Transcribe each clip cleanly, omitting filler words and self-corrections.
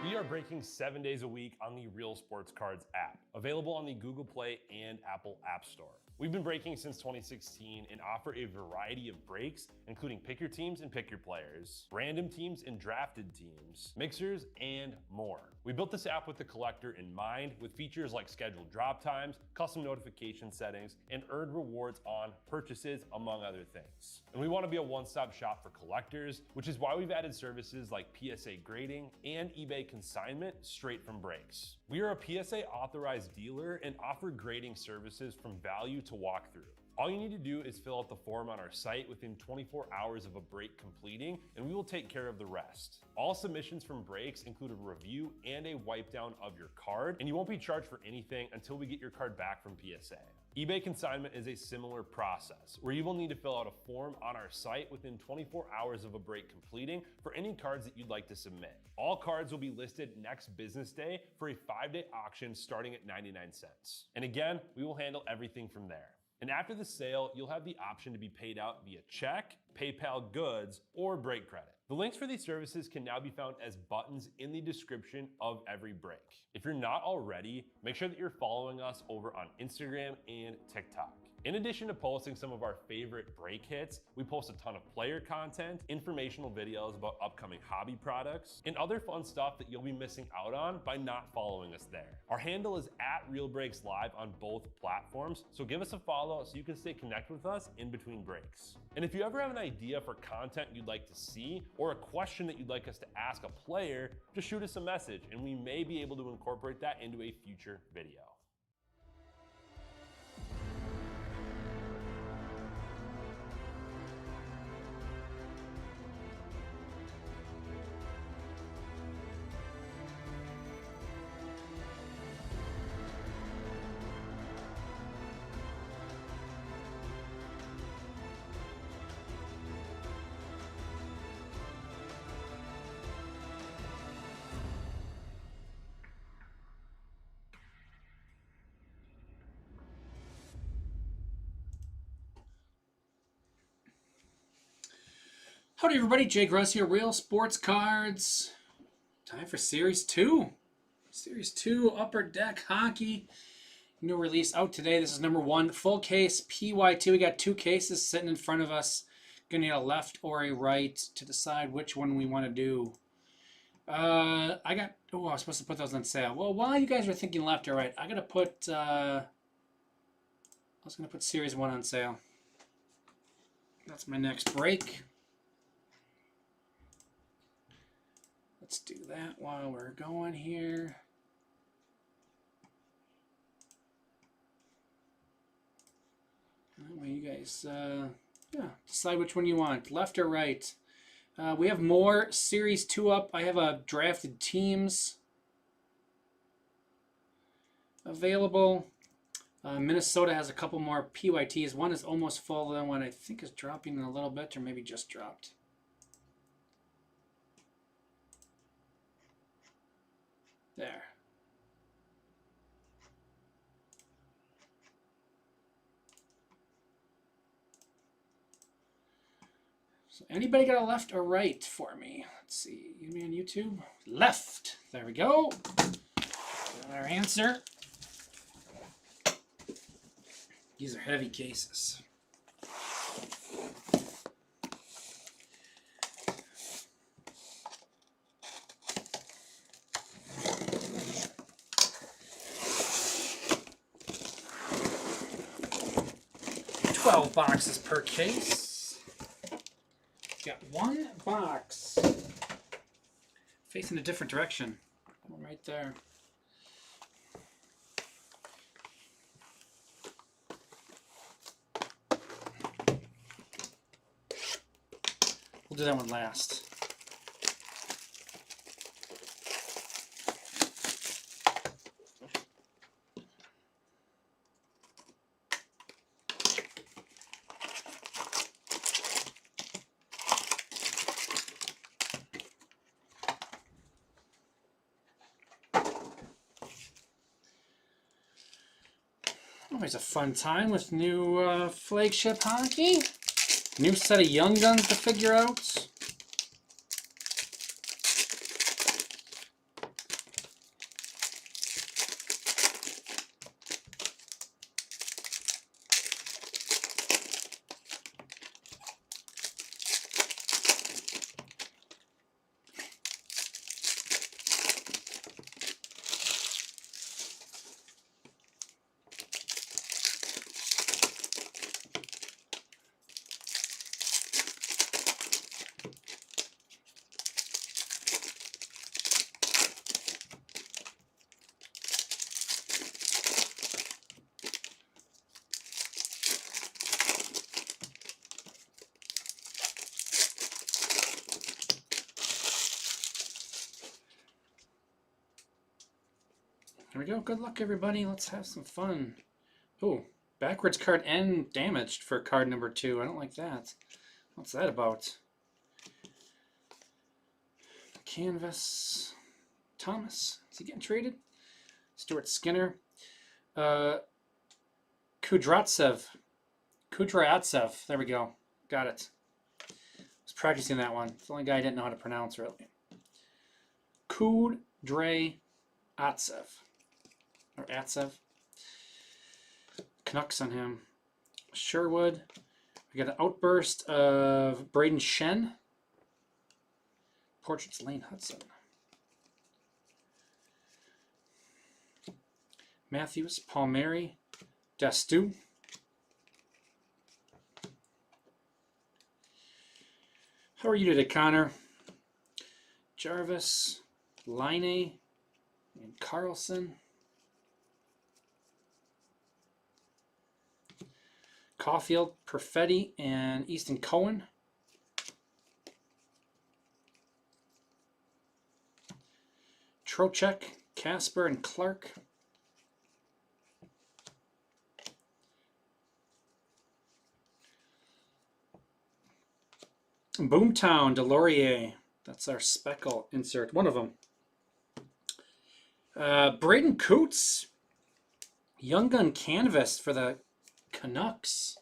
We are breaking 7 days a week on the Real Sports Cards app, available on the Google Play and Apple App Store. We've been breaking since 2016 and offer a variety of breaks, including pick your teams and pick your players, random teams and drafted teams, mixers, and more. We built this app with the collector in mind, with features like scheduled drop times, custom notification settings, and earned rewards on purchases, among other things. And we want to be a one-stop shop for collectors, which is why we've added services like PSA grading and eBay consignment straight from breaks. We are a PSA authorized dealer and offer grading services from value to walkthrough. All you need to do is fill out the form on our site within 24 hours of a break completing, and we will take care of the rest. All submissions from breaks include a review and a wipe down of your card, and you won't be charged for anything until we get your card back from PSA. eBay consignment is a similar process, where you will need to fill out a form on our site within 24 hours of a break completing for any cards that you'd like to submit. All cards will be listed next business day for a 5-day auction starting at 99 cents. And again, we will handle everything from there. And after the sale, you'll have the option to be paid out via check, PayPal goods, or break credit. The links for these services can now be found as buttons in the description of every break. If you're not already, make sure that you're following us over on Instagram and TikTok. In addition to posting some of our favorite break hits, we post a ton of player content, informational videos about upcoming hobby products, and other fun stuff that you'll be missing out on by not following us there. Our handle is @RealBreaksLive on both platforms, so give us a follow so you can stay connected with us in between breaks. And if you ever have an idea for content you'd like to see, or a question that you'd like us to ask a player, just shoot us a message and we may be able to incorporate that into a future video. Howdy everybody, Jake Russ here, Real Sports Cards. Time for Series 2. Series 2, Upper Deck Hockey. New release out today. This is number 1, full case PY2. We got 2 cases sitting in front of us. Gonna need a left or a right to decide which one we want to do. I was supposed to put those on sale. Well, while you guys are thinking left or right, I gotta put, I was gonna put Series 1 on sale. That's my next break. Let's do that while we're going here. That way you guys decide which one you want, left or right. We have more Series 2 up. I have a drafted teams available. Minnesota has a couple more PYTs. One is almost full, the one I think is dropping in a little bit, or maybe just dropped. There. So anybody got a left or right for me? Let's see. You me on YouTube? Left. There we go. Got our answer. These are heavy cases. Boxes per case. Got 1 box. Facing a different direction. One right there. We'll do that one last. Always a fun time with new flagship hockey. New set of Young Guns to figure out. Here we go. Good luck, everybody. Let's have some fun. Oh, backwards card and damaged for card number 2. I don't like that. What's that about? Canvas. Thomas. Is he getting traded? Stuart Skinner. Kudryavtsev. There we go. Got it. I was practicing that one. It's the only guy I didn't know how to pronounce, really. Kudryavtsev. Or Atsev. Canucks on him. Sherwood. We got an outburst of Braden Shen. Portraits Lane Hudson. Matthews, Palmieri, Dastu. How are you today, Connor? Jarvis, Line, and Carlson. Caulfield, Perfetti, and Easton Cohen. Trocheck, Casper, and Clark. Boomtown, Delorier. That's our speckle insert. One of them. Braden Coots. Young Gun Canvas for the Canucks.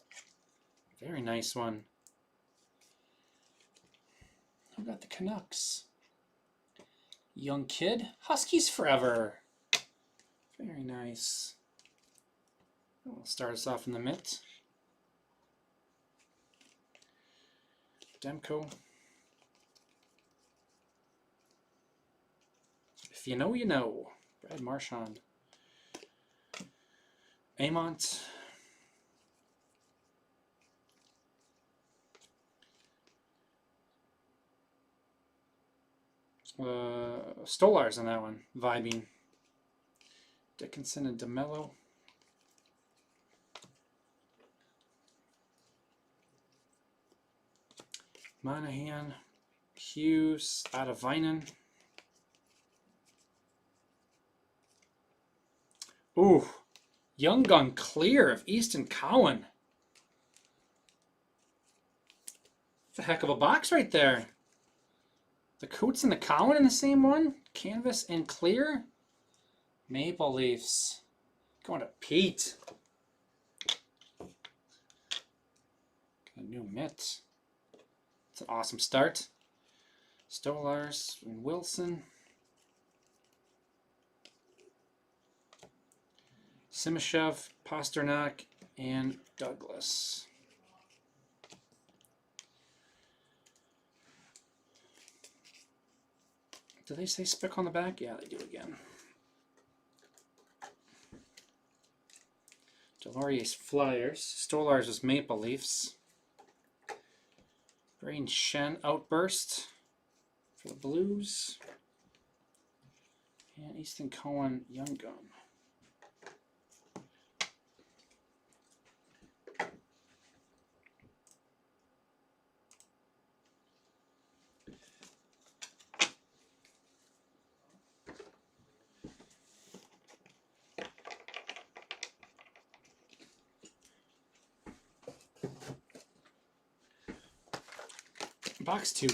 Very nice one. How about the Canucks? Young Kid. Huskies Forever. Very nice. We'll start us off in the mitt. Demko. If you know, you know. Brad Marchand. Amont. Stolars on that one. Vibing. Dickinson and DeMello. Monahan. Hughes. Adavainen. Ooh. Young Gun Clear of Easton Cowan. That's a heck of a box right there. The Coots and the Cowan in the same one. Canvas and clear. Maple Leafs. Going to Pete. Got a new mitt. It's an awesome start. Stolars and Wilson. Simashev, Pasternak, and Douglas. Do they say Spick on the back? Yeah, they do again. Delorier's Flyers. Stolars is Maple Leafs. Braden Shen Outburst for the Blues. And Easton Cohen Young Gun. Box 2.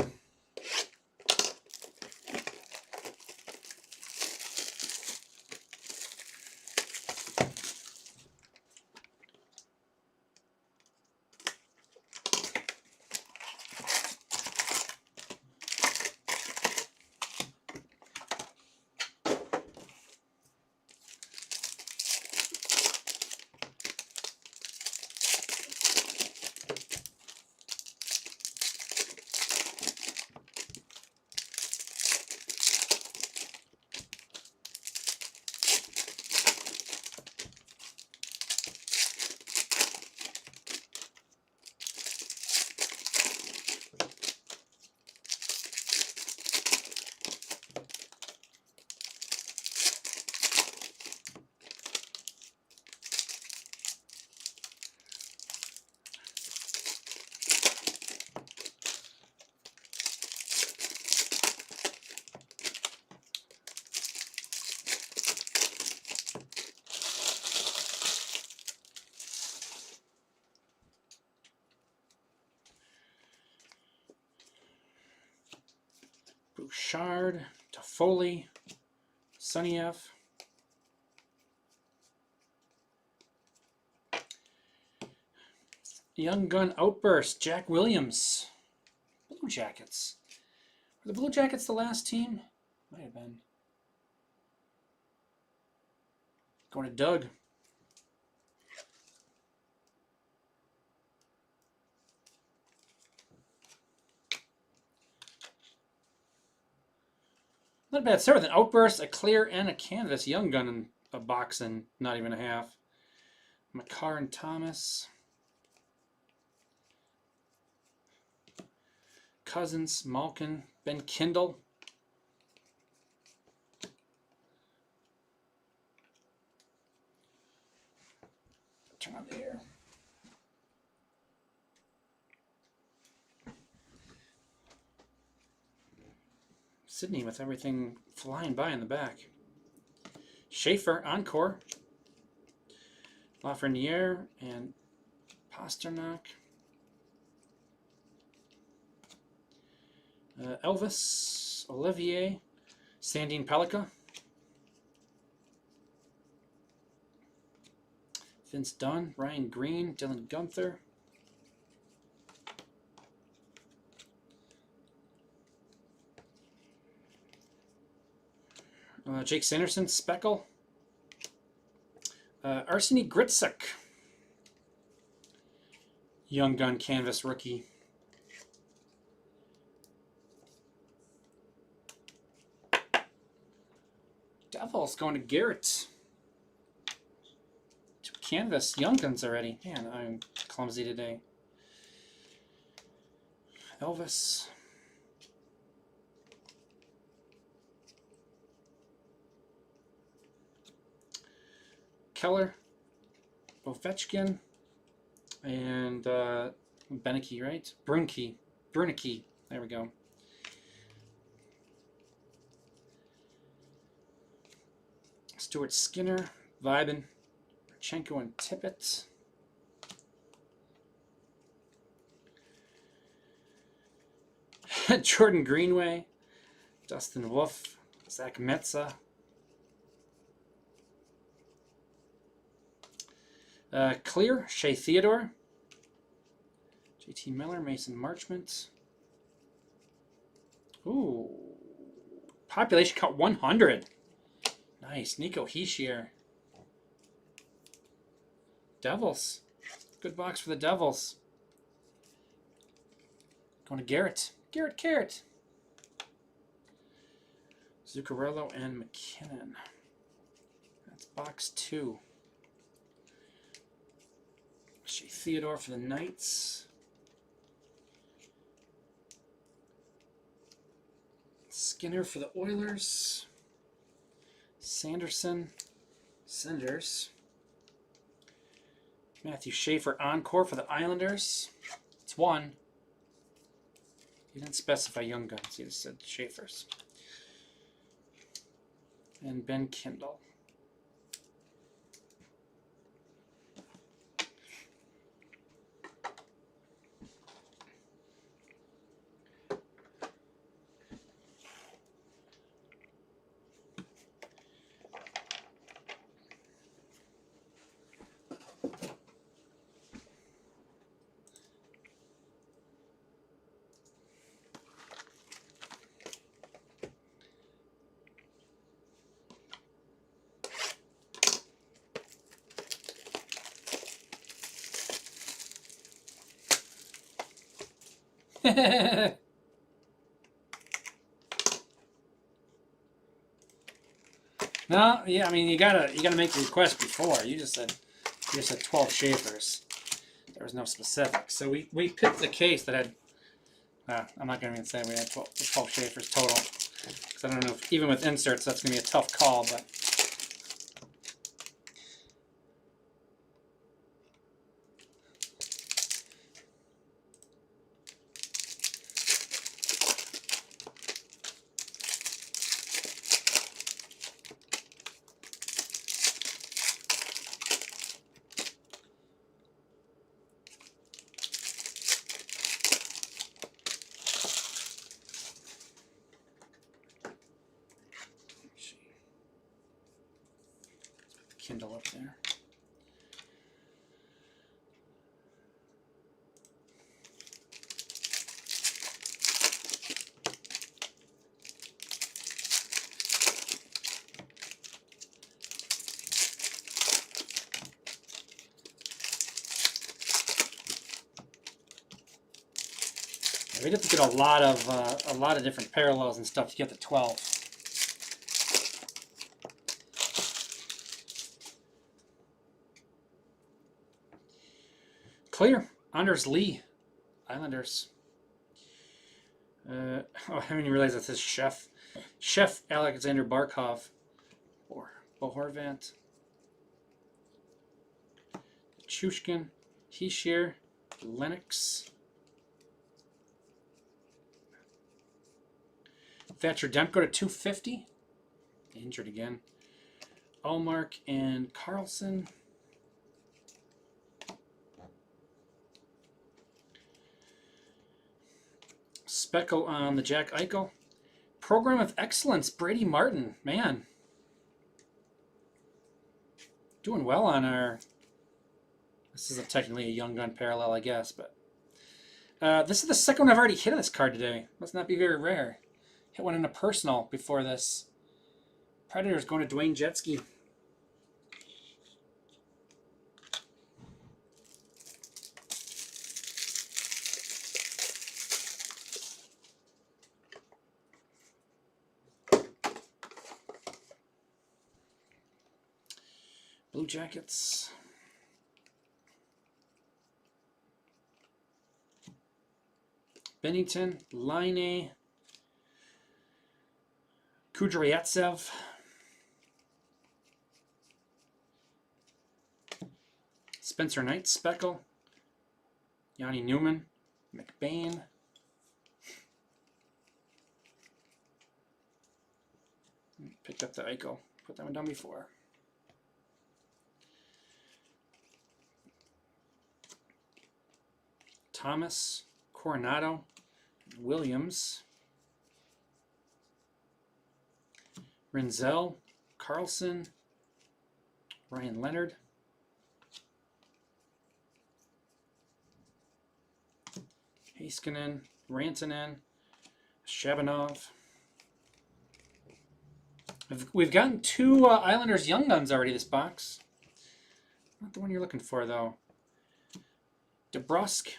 Bouchard, Toffoli, Suniev. Young Gun Outburst, Jack Williams. Blue Jackets. Were the Blue Jackets the last team? Might have been. Going to Doug. Not a bad start with an Outburst, a clear, and a canvas. Young Gun in a box and not even a half. Makar and Thomas. Cousins, Malkin, Ben Kindle. Turn on the air. Sydney with everything flying by in the back. Schaefer, Encore. Lafreniere and Pasternak. Elvis, Olivier, Sandine Pellica. Vince Dunn, Ryan Green, Dylan Gunther. Jake Sanderson, Speckle. Arseny Gritsuk. Young Gun Canvas rookie. Devils going to Garrett. Canvas, Young Guns already. Man, I'm clumsy today. Elvis. Keller. Ovechkin. And Beneke, right? Brunicky. There we go. Stuart Skinner. Vibin. Chenko and Tippett. Jordan Greenway. Dustin Wolf. Zach Metza. Clear. Shea Theodore. JT Miller. Mason Marchment. Ooh. Population count 100. Nice. Nico Hischier. Devils. Good box for the Devils. Going to Garrett. Garrett Carrot. Zuccarello and McKinnon. That's box 2. Shea Theodore for the Knights. Skinner for the Oilers. Sanderson. Senders. Matthew Schaefer Encore for the Islanders. It's 1. He didn't specify Young Guns. He just said Schaefer's. And Ben Kindle. No, yeah, I mean you gotta make the request before. You just said 12 Schaefers. There was no specifics, so we picked the case that had. I'm not gonna even say we had 12 Schaefers total, because I don't know if even with inserts that's gonna be a tough call, but. Kindle up there. We'd have to get a lot of different parallels and stuff to get the 12. Clear. Anders Lee, Islanders. I didn't even realize that says Chef. Chef Alexander Barkov. Or Bo Horvat. Chushkin. Hischier. Lennox. Thatcher Demko to 250. Injured again. Allmark and Carlson. Speckle on the Jack Eichel. Program of Excellence, Brady Martin. Man. Doing well on our... This is technically a Young Gun parallel, I guess, but... this is the second one I've already hit on this card today. Must not be very rare. Hit one in a personal before this. Predators going to Dwayne Jetski. Blue Jackets. Bennington, Line, Kudryavtsev, Spencer Knight, Speckle, Yanni Newman, McBain, picked up the Eichel, put that one down before. Thomas, Coronado, Williams, Renzel, Carlson, Ryan Leonard, Heiskanen, Rantanen, Shabanov. We've gotten two Islanders Young Guns already this box. Not the one you're looking for, though. DeBrusk,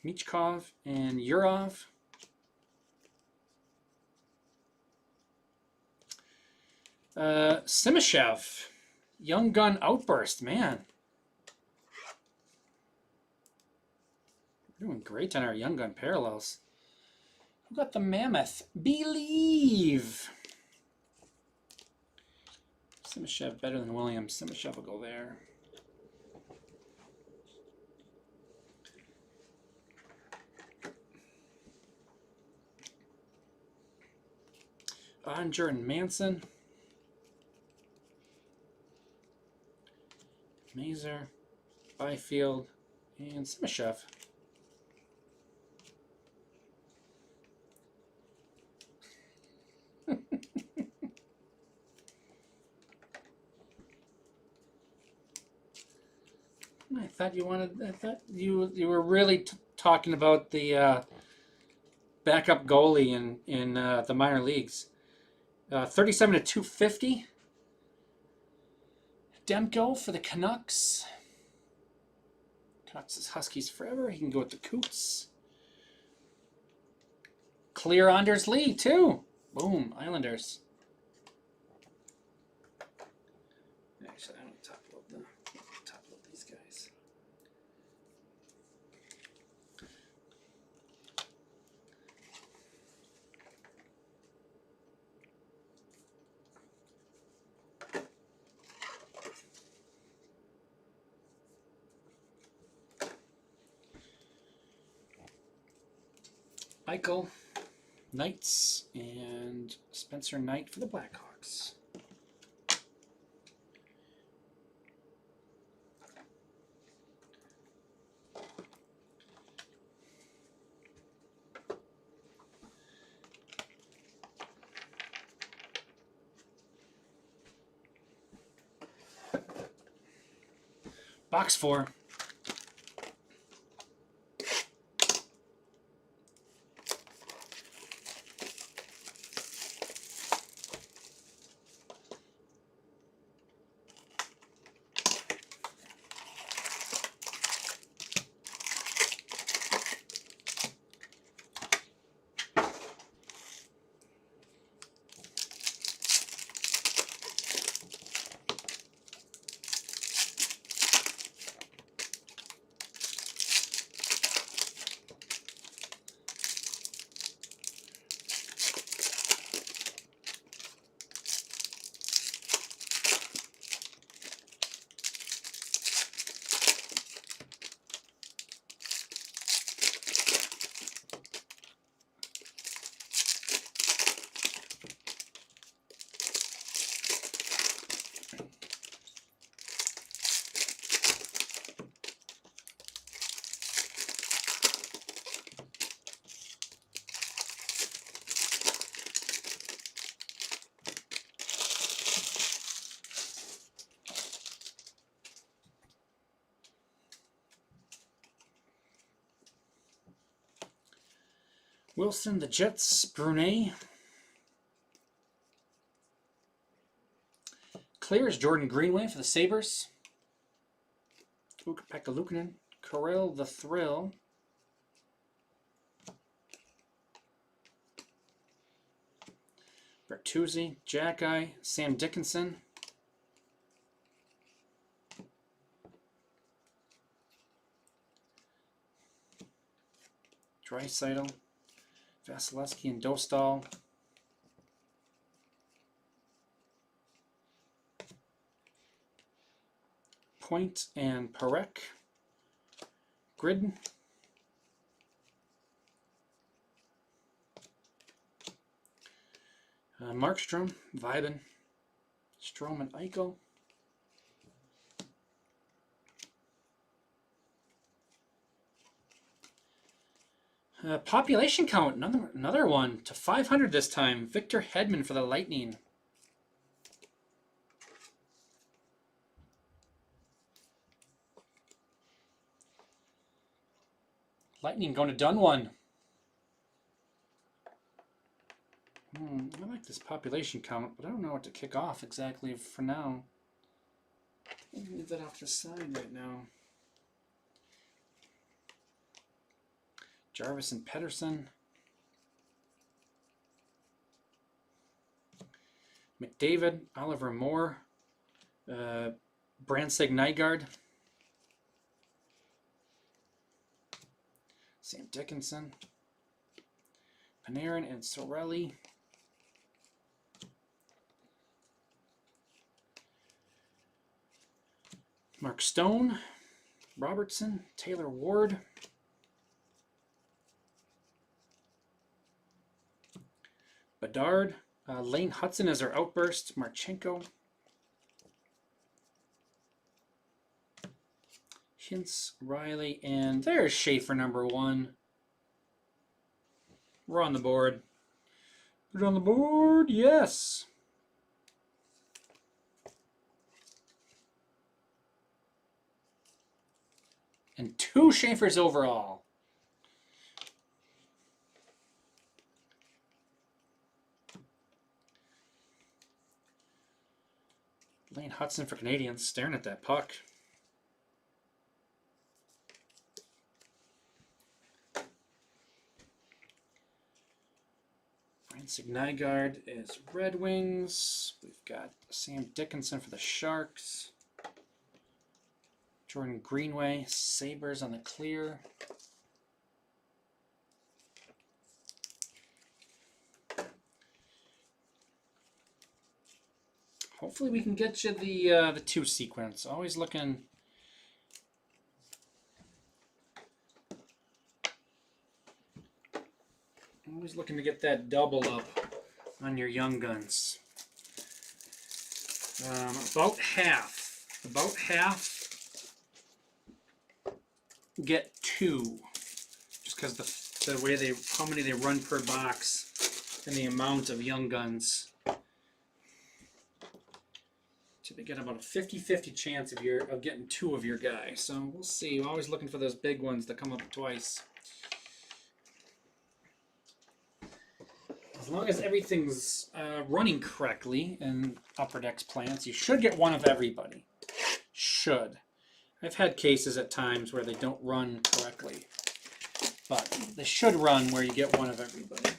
Michkov, and Yurov. Simashev, Young Gun Outburst, man. We're doing great on our Young Gun parallels. Who got the Mammoth? Believe. Simashev better than Williams. Simashev will go there. Onger and Manson. Mazer, Byfield, and Simashev. I thought you were really talking about the backup goalie in the minor leagues. 37 to 250. Demko for the Canucks. Canucks is Huskies forever. He can go with the Coots. Clear Anders Lee, too. Boom, Islanders. Actually, I don't top load these guys. Eichel, Knights, and Spencer Knight for the Blackhawks. Box 4. Wilson, the Jets, Brunei. Clears, Jordan Greenway for the Sabres. Ukko-Pekka Luukkonen, Kirill the Thrill. Bertuzzi, Jack-Eye, Sam Dickinson. Draisaitl, Vasilevsky, and Dostal. Point and Parek. Grid. Markstrom, Vibin, Strome and Eichel. Population count, another one to 500 this time. Victor Hedman for the Lightning. Lightning going to done one. I like this population count, but I don't know what to kick off exactly for now. I'm going to leave that off to the side right now. Jarvis and Pedersen. McDavid, Oliver Moore, Brandseg Nygaard, Sam Dickinson, Panarin and Sorelli. Mark Stone, Robertson, Taylor Ward. Bedard, Lane Hudson as our outburst, Marchenko. Hintz, Riley, and there's Schaefer #1. We're on the board. Put it on the board, yes. And 2 Schaefers overall. Lane Hudson for Canadiens, staring at that puck. Brandseg Nygaard is Red Wings. We've got Sam Dickinson for the Sharks. Jordan Greenway, Sabres on the clear. Hopefully we can get you the 2 sequence. Always looking to get that double up on your Young Guns. About half get 2, just because the way how many they run per box and the amount of Young Guns. So they get about a 50-50 chance of getting 2 of your guy. So we'll see. We're always looking for those big ones that come up twice. As long as everything's running correctly in Upper Deck's plants, you should get 1 of everybody. Should. I've had cases at times where they don't run correctly, but they should run where you get 1 of everybody.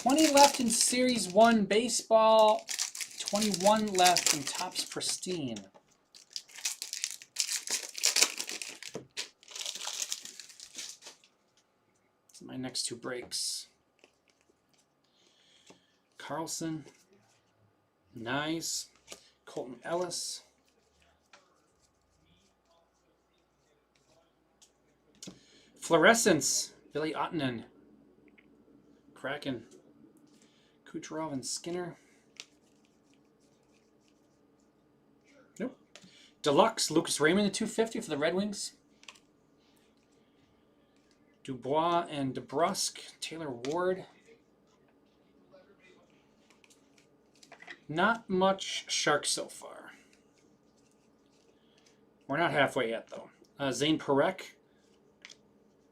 20 left in Series 1 Baseball, 21 left in Topps Pristine. So my next 2 breaks. Carlson, Nice, Colton Ellis, Fluorescence, Billy Ottinen, Kraken, Kucherov and Skinner. Nope. Deluxe, Lucas Raymond, the 250 for the Red Wings. Dubois and DeBrusque, Taylor Ward. Not much Sharks so far. We're not halfway yet, though. Zane Parekh,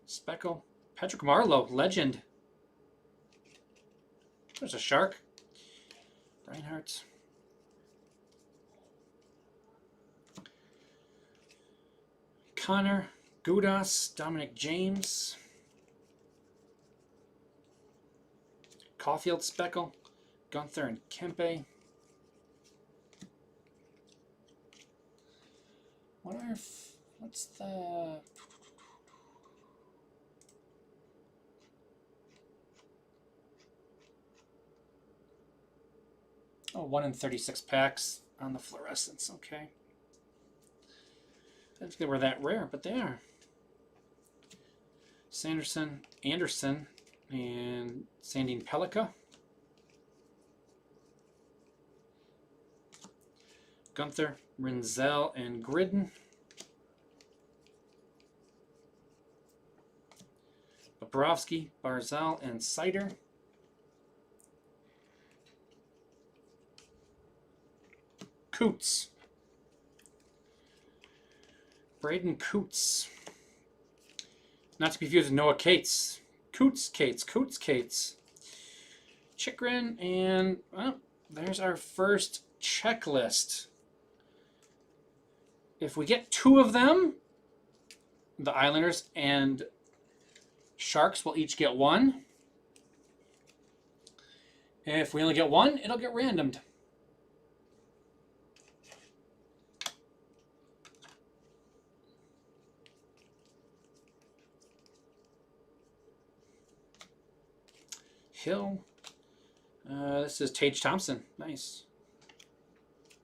Speckle, Patrick Marleau, legend. There's a Shark. Reinhardt. Connor, Gudas, Dominic James. Caulfield, Speckle, Gunther, and Kempe. What's the... Oh, 1 in 36 packs on the fluorescence. Okay. I didn't think they were that rare, but they are. Sanderson, Anderson, and Sandine Pellikka. Gunther, Rinzel, and Gridden. Bobrovsky, Barzal, and Sider. Coots. Braden Coots. Not to be confused with Noah Cates. Coots. Chikrin, and well, there's our first checklist. If we get 2 of them, the Islanders and Sharks will each get 1. If we only get 1, it'll get randomed. Hill. This is Tage Thompson. Nice.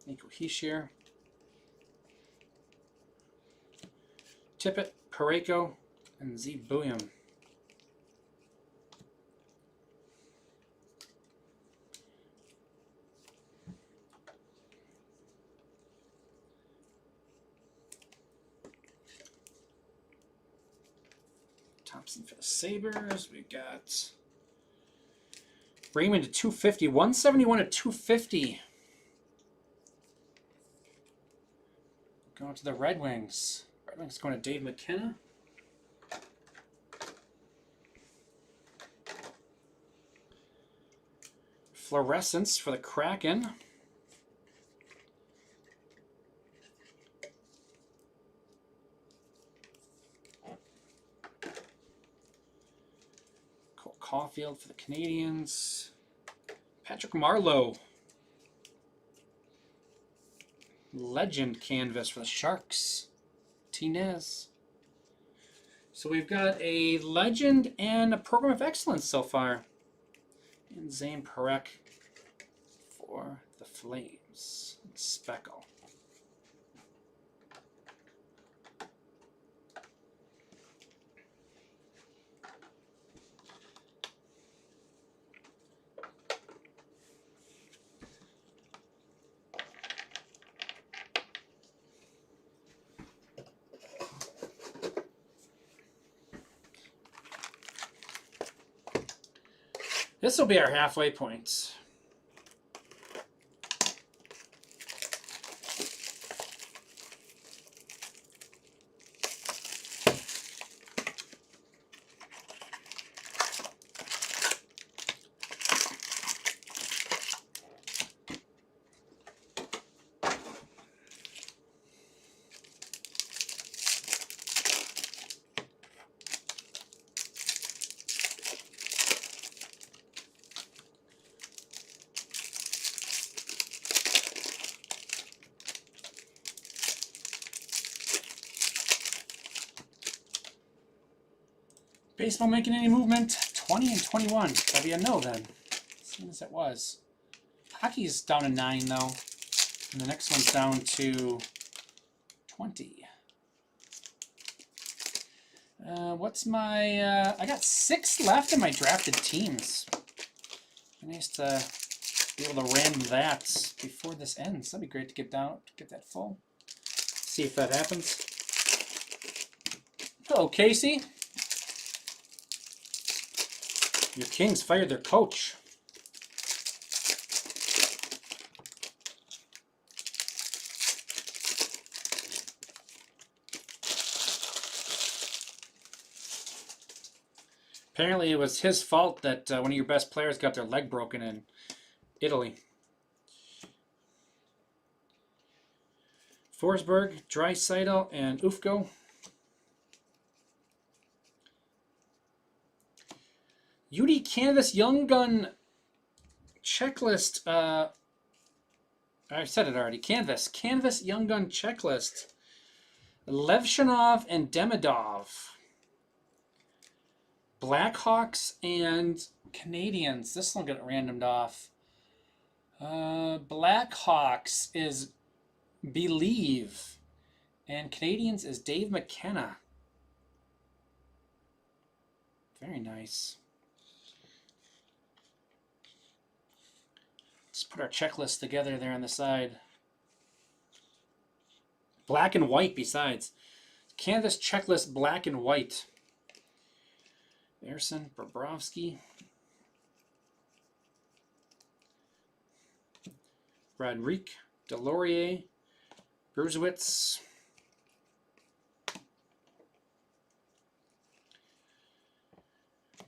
Nico Hischier. Tippett, Parayko, and Z. Bouillon. Thompson for the Sabres. We got Raymond to 250. 171 to 250. Going to the Red Wings. Red Wings going to Dave McKenna. Fluorescence for the Kraken. Caulfield for the Canadians. Patrick Marleau. Legend canvas for the Sharks. Tinez. So we've got a legend and a program of excellence so far. And Zane Parekh for the Flames. Speckle. This will be our halfway point. Baseball making any movement? 20 and 21. That'd be a no then. Same as it was. Hockey's down to 9 though. And the next one's down to 20. What's my... I got 6 left in my drafted teams. Be nice to be able to random that before this ends. That'd be great to get that full. See if that happens. Hello, Casey. Your Kings fired their coach. Apparently it was his fault that one of your best players got their leg broken in Italy. Forsberg, Draisaitl, and Ufko. UD Canvas Young Gun checklist. I said it already. Canvas Young Gun checklist. Levshanov and Demidov. Blackhawks and Canadians. This one got randomed off. Blackhawks is Believe. And Canadians is Dave McKenna. Very nice. Let's put our checklist together there on the side. Black and white besides. Canvas checklist black and white. Ersson, Bobrovsky. Rodrigue, Delorier, Bruzewicz.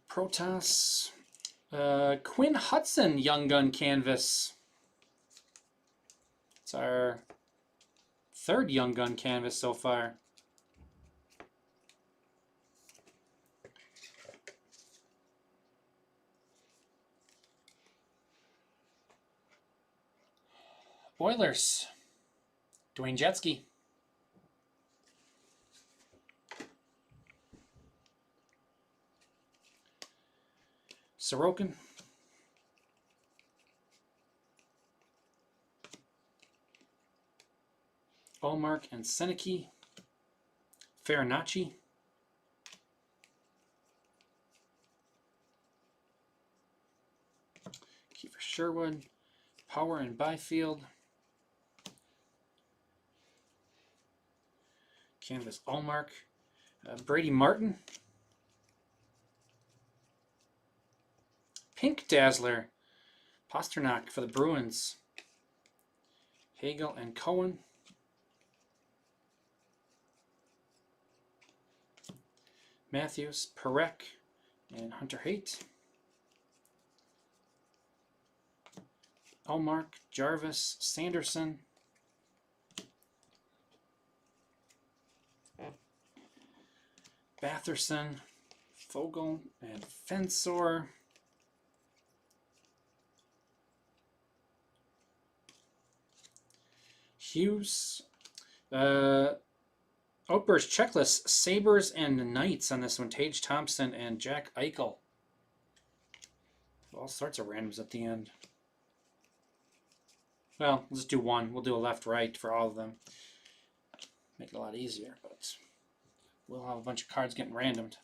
Protas. Quinn Hudson Young Gun canvas. It's our 3rd Young Gun canvas so far. Oilers. Dwayne Gretzky. Sorokin. Allmark and Seneke. Farinacci. Kiefer Sherwood. Power and Byfield. Canvas Allmark. Brady Martin. Pink Dazzler. Pasternak for the Bruins. Hagel and Cohen. Matthews, Parekh, and Hunter Haight. Allmark, Jarvis, Sanderson. Batherson, Fogle, and Fensor. Hughes. Outburst checklist, Sabres and Knights on this one. Tage Thompson and Jack Eichel. All sorts of randoms at the end. Well, let's do one. We'll do a left-right for all of them. Make it a lot easier, but we'll have a bunch of cards getting randomed.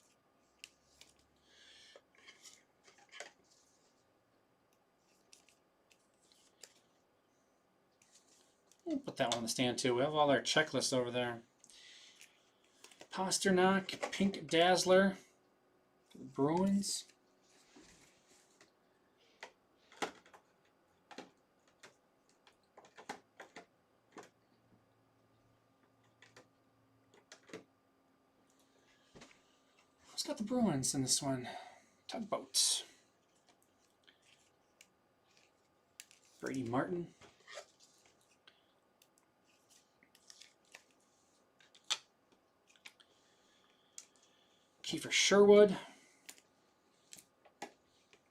We'll put that one on the stand too. We have all our checklists over there. Pasternak, Pink Dazzler, Bruins. Who's got the Bruins in this one? Tugboat. Brady Martin. Kiefer Sherwood.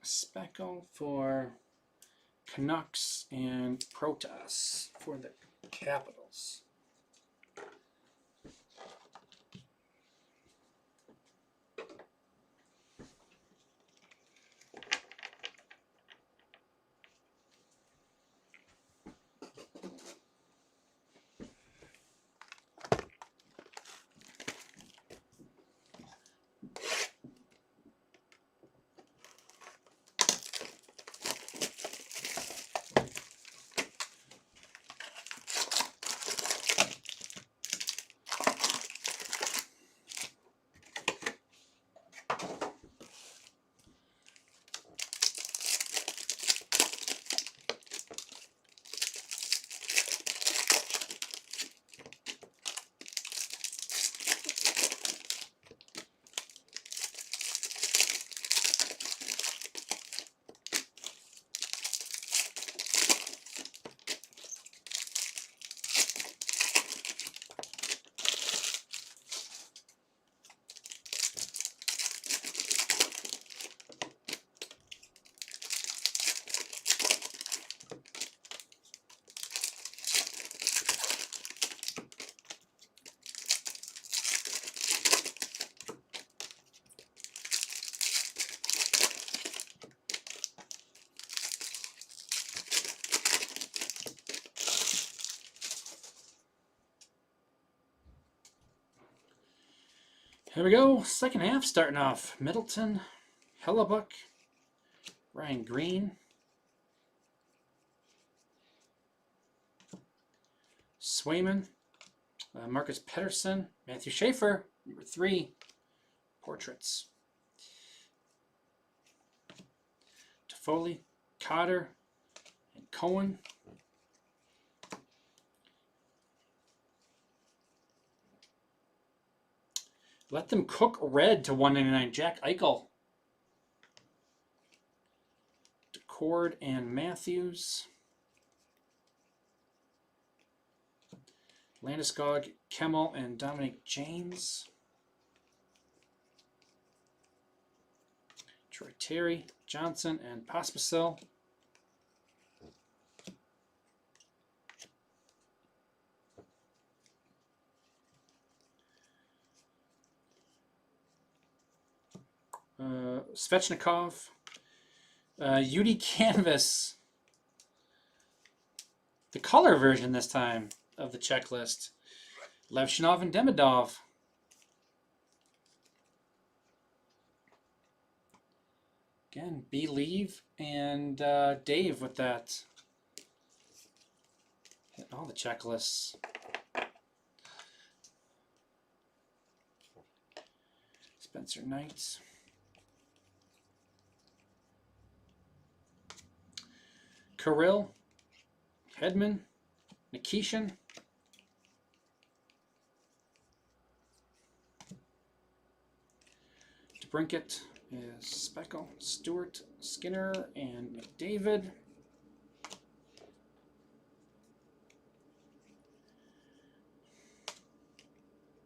Speckle for Canucks and Protas for the Capitals. Here we go. Second half starting off. Middleton, Hellebuck, Ryan Green, Swayman, Marcus Pettersson, Matthew Schaefer, number 3, portraits. Toffoli, Cotter, and Cohen. Let them cook red to 199. Jack Eichel. DeCord and Matthews. Landeskog, Kemmel, and Dominic James. Troy Terry, Johnson, and Pospisil. Svechnikov, UD Canvas, the color version this time of the checklist, Levshinov and Demidov. Again, Believe and Dave with that. Hit all the checklists. Spencer Knight. Kirill, Hedman, Nikishin, DeBrincat is Speckle, Stewart, Skinner, and McDavid.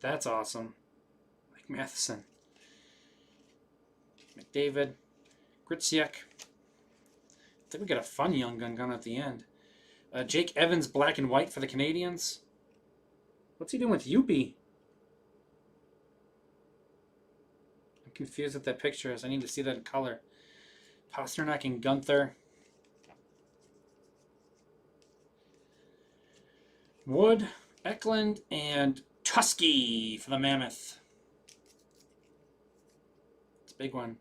That's awesome. Mike Matheson, McDavid, Gritsyak. I think we got a fun young gun at the end. Jake Evans, black and white for the Canadians. What's he doing with Youppi? I'm confused what that picture is. I need to see that in color. Pasternak and Gunther. Wood, Eklund, and Tusky for the Mammoth. It's a big one.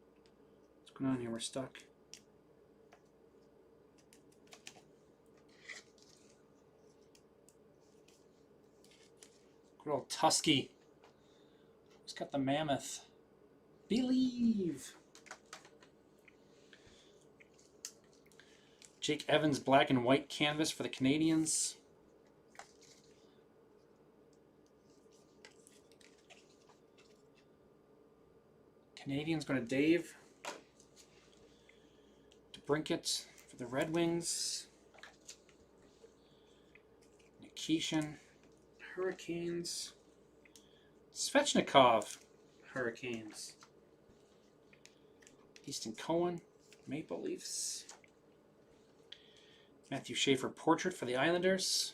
What's going on here? We're stuck. Good old Tusky. Who's got the Mammoth? Believe. Jake Evans, black and white canvas for the Canadians. Canadians going to Dave. DeBrincat for the Red Wings. Nikishin, Hurricanes. Svechnikov, Hurricanes. Easton Cohen, Maple Leafs. Matthew Schaefer, portrait for the Islanders.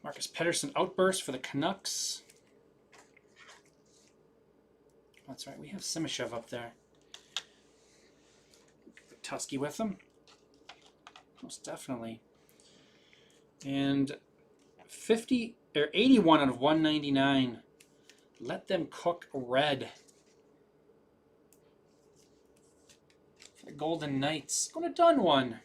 Marcus Pettersson, outburst for the Canucks. That's right, we have Simashev up there. Tusky with him. Most definitely. And 81 out of 199. Let them cook red. For the Golden Knights. Going to done one.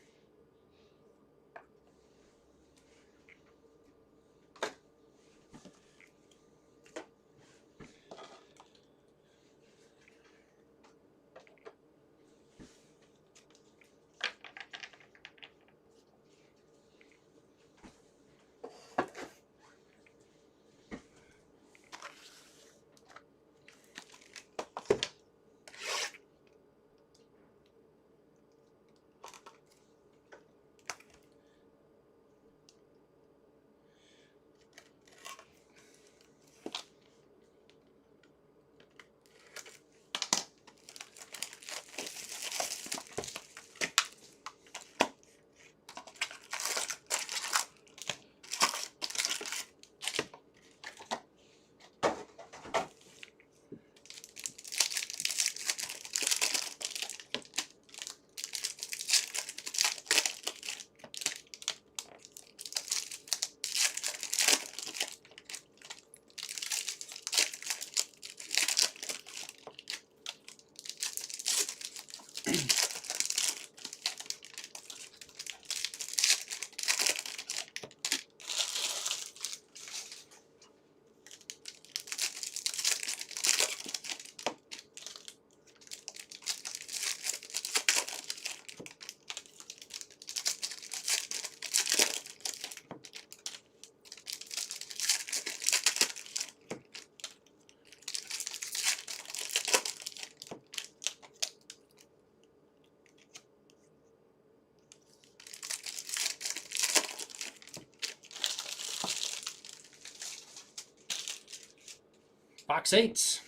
Box 8.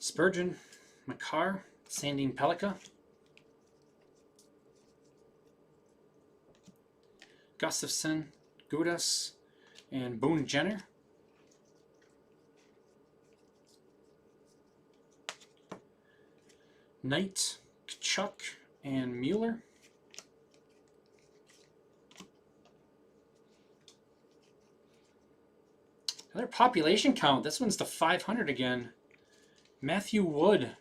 Spurgeon, Makar, Sandine Pellikka. Gustafsson, Gudas, and Boone Jenner. Knight, Kachuk, and Mueller. Another population count. This one's to 500 again. Matthew Wood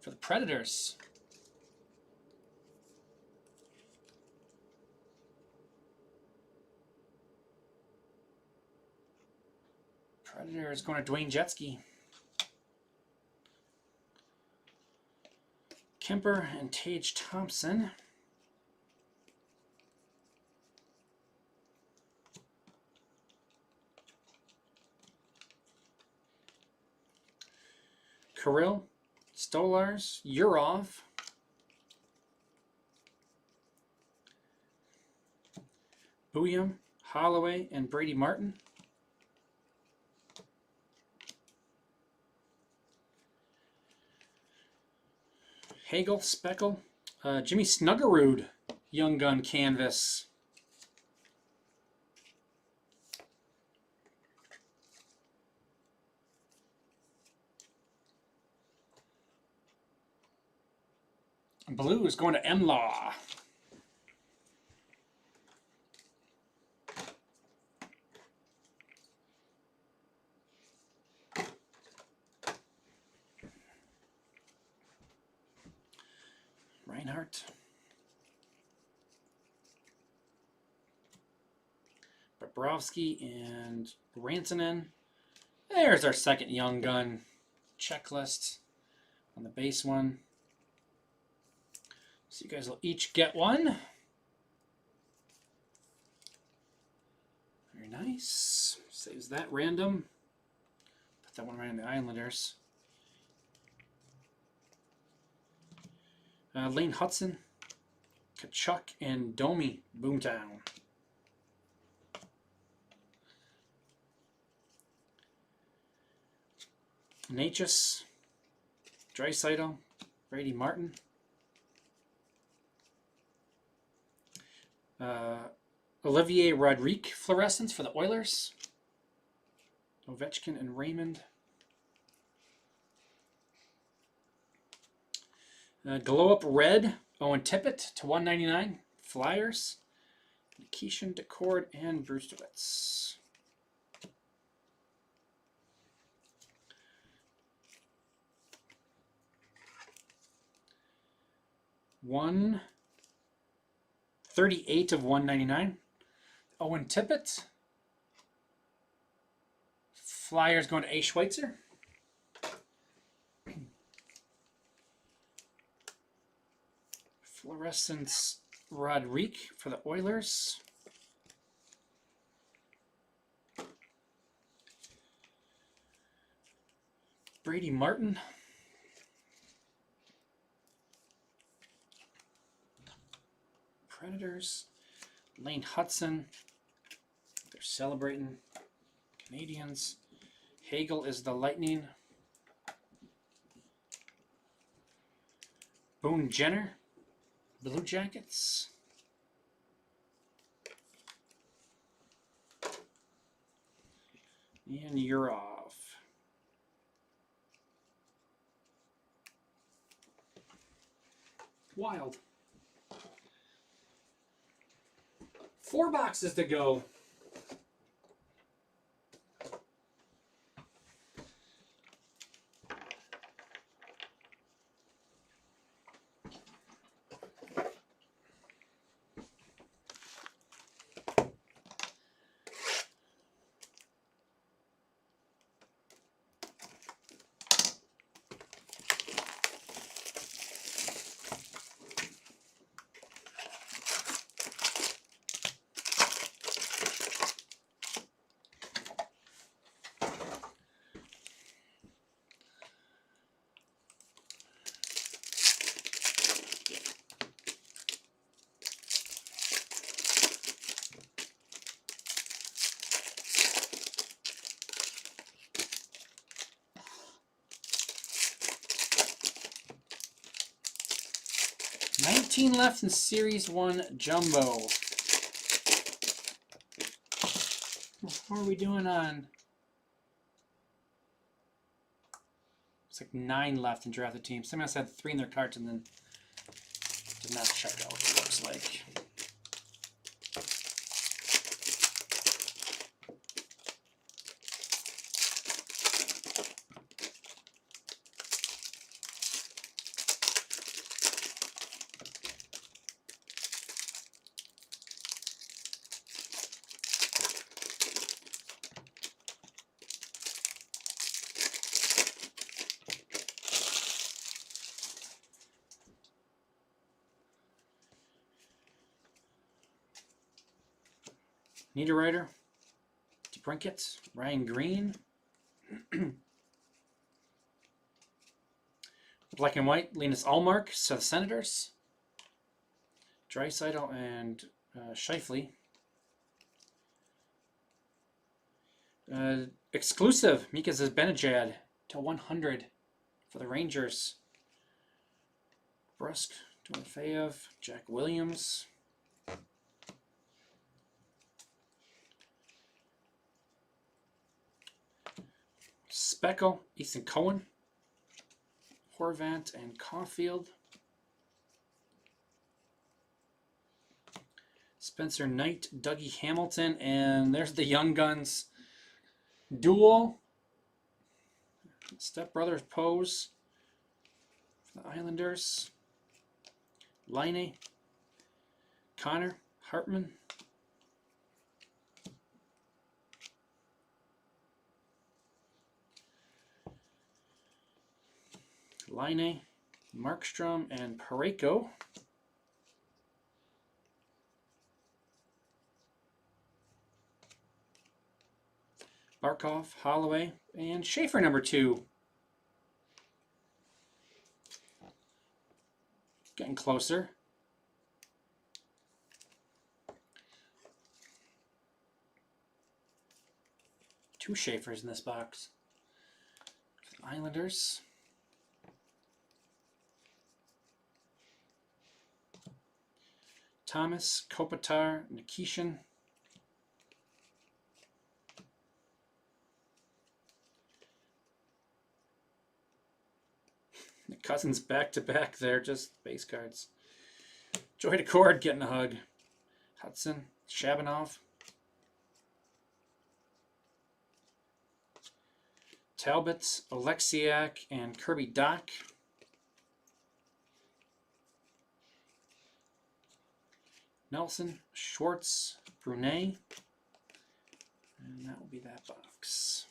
for the Predators. Predators going to Dwayne Gretzky. Kemper and Tage Thompson. Kirill, Stolars, Yurov. Bouillon, Holloway, and Brady Martin. Hagel, Speckle. Jimmy Snuggerud, Young Gun Canvas. Blue is going to M-Law. Reinhardt. Bobrovsky and Rantanen. There's our second Young Gun checklist on the base one. So you guys will each get one. Very nice. Saves that random. Put that one right in the Islanders. Lane Hudson, Kachuk, and Domi, Boomtown. Natchez, Draisaitl, Brady Martin. Olivier Rodrigue, Fluorescence for the Oilers. Ovechkin and Raymond. Glow Up Red, Owen Tippett to 199, Flyers. Nikishin, Decord, and Brewsterwitz. One 38 of 199, Owen Tippett. Flyers going to A. Schweitzer. Fluorescence Rodrigue for the Oilers. Brady Martin. Predators. Lane Hudson. They're celebrating. Canadians. Hagel is the Lightning. Boone Jenner. Blue Jackets. And you're off. Wild. 4 boxes to go. Left in Series 1 Jumbo. What are we doing on? It's like 9 left in drafted teams. Someone else had 3 in their carts and then did not check out, it looks like. Niederreiter, DeBrincat, Ryan Green, Black and White, Linus Allmark, so the Senators, Draisaitl and Scheifele. Exclusive, Mika Zibanejad to 100 for the Rangers. Brusque, Dorofeyev, Jack Williams. Speckle, Ethan Cohen, Horvat, and Caulfield. Spencer Knight, Dougie Hamilton, and there's the Young Guns duel. Step Brothers pose for the Islanders. Laine, Connor, Hartman. Laine, Markstrom, and Parayko. Barkov, Holloway, and Schaefer number 2. Getting closer. Two Schaefers in this box. Islanders. Thomas, Kopitar, Nikishin. The Cousins back-to-back there, just base cards. Joy Decord getting a hug. Hudson, Shabanov. Talbot, Alexiak, and Kirby Doc. Nelson, Schwartz, Brunet. And that will be that box.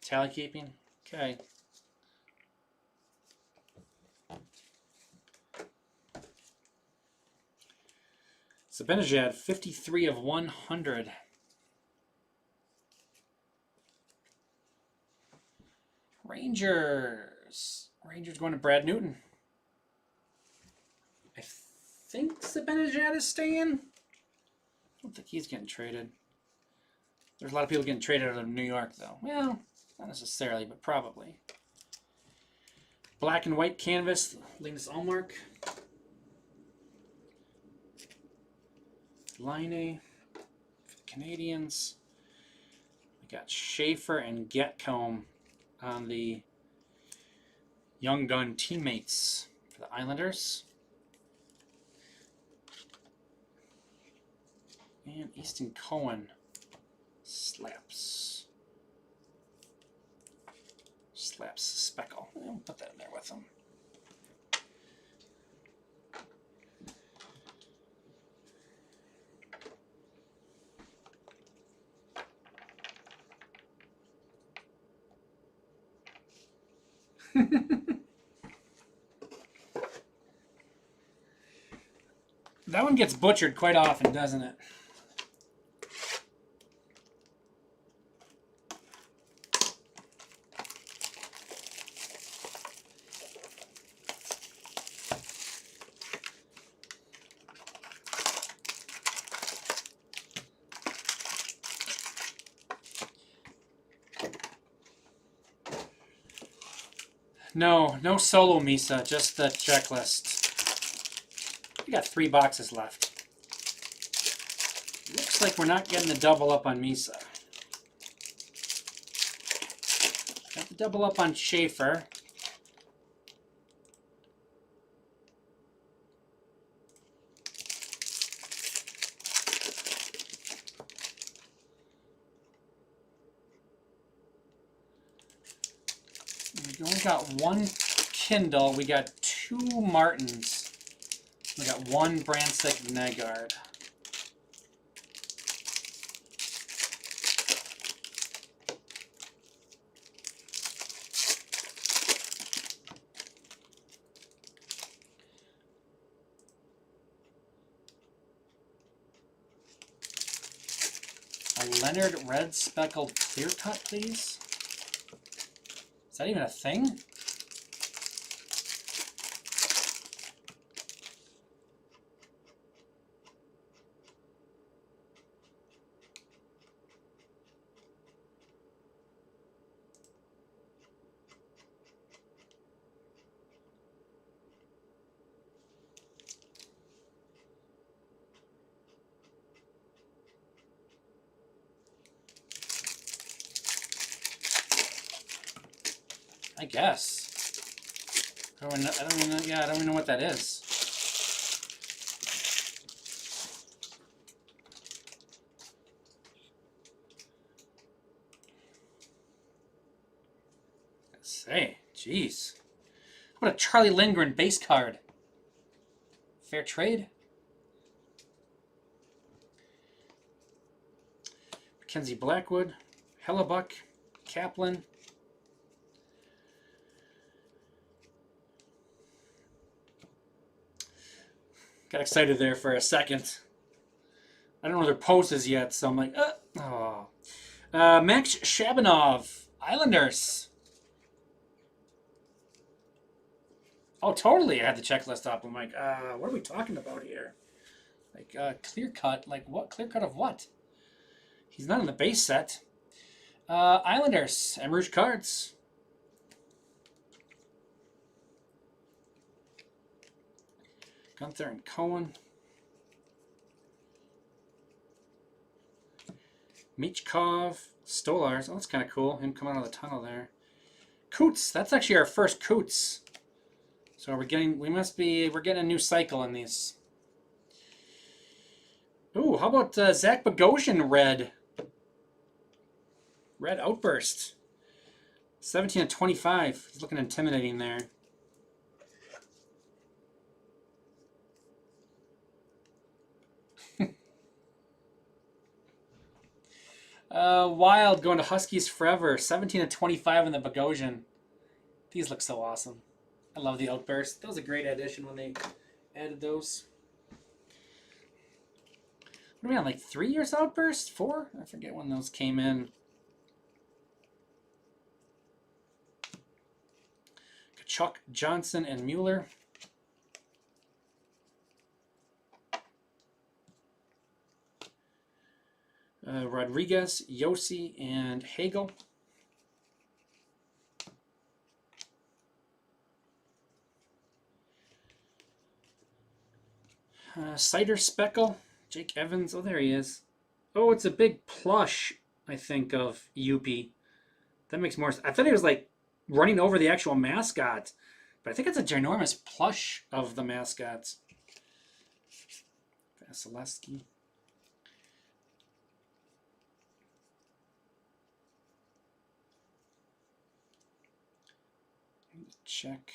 Tally keeping. Okay. Zibanejad, 53 of 100. Rangers. Rangers going to Brad Newton. I think Zibanejad is staying. I don't think he's getting traded. There's a lot of people getting traded out of New York, though. Well, not necessarily, but probably. Black and white canvas, Linus Ullmark. Laine for the Canadians. We got Schaefer and Getcomb on the Young Gun teammates for the Islanders. And Easton Cohen slaps Speckle. I'll put that in there with him. That one gets butchered quite often, doesn't it? No solo Misa, just the checklist. We got 3 boxes left. Looks like we're not getting the double up on Misa. Got the double up on Schaefer. We only got 1 Kindle. We got 2 Martins. We got 1 Brandstick Negard. A Leonard Red Speckled Clear Cut, please. Is that even a thing? I guess. I don't even know, yeah, I don't even know what that is. Say, jeez. How about a Charlie Lindgren base card? Fair trade. Mackenzie Blackwood, Hellebuck, Kaplan. Got excited there for a second. I don't know their poses yet, so I'm like, oh. Max Shabanov, Islanders. Oh, totally. I had the checklist up. I'm like, what are we talking about here? Like, clear cut. Like, what? Clear cut of what? He's not in the base set. Islanders, Emerge cards. Gunther and Cohen. Michkov, Stolars. Oh, that's kind of cool. Him coming out of the tunnel there. Coots. That's actually our first Coots. So we're getting a new cycle in these. Ooh, how about Zach Bogosian red? Red Outburst. 17/25. He's looking intimidating there. Wild going to Huskies forever. 17/25 in the Bogosian. These look so awesome. I love the Outburst. That was a great addition when they added those. What are we on, like 3 years Outburst? 4? I forget when those came in. Kachuk, Johnson, and Mueller. Rodriguez, Yossi, and Hagel. Cider Speckle, Jake Evans. Oh, there he is. Oh, it's a big plush, I think, of Yuppie. That makes more sense. I thought he was like running over the actual mascot, but I think it's a ginormous plush of the mascots. Vasilevsky. Check.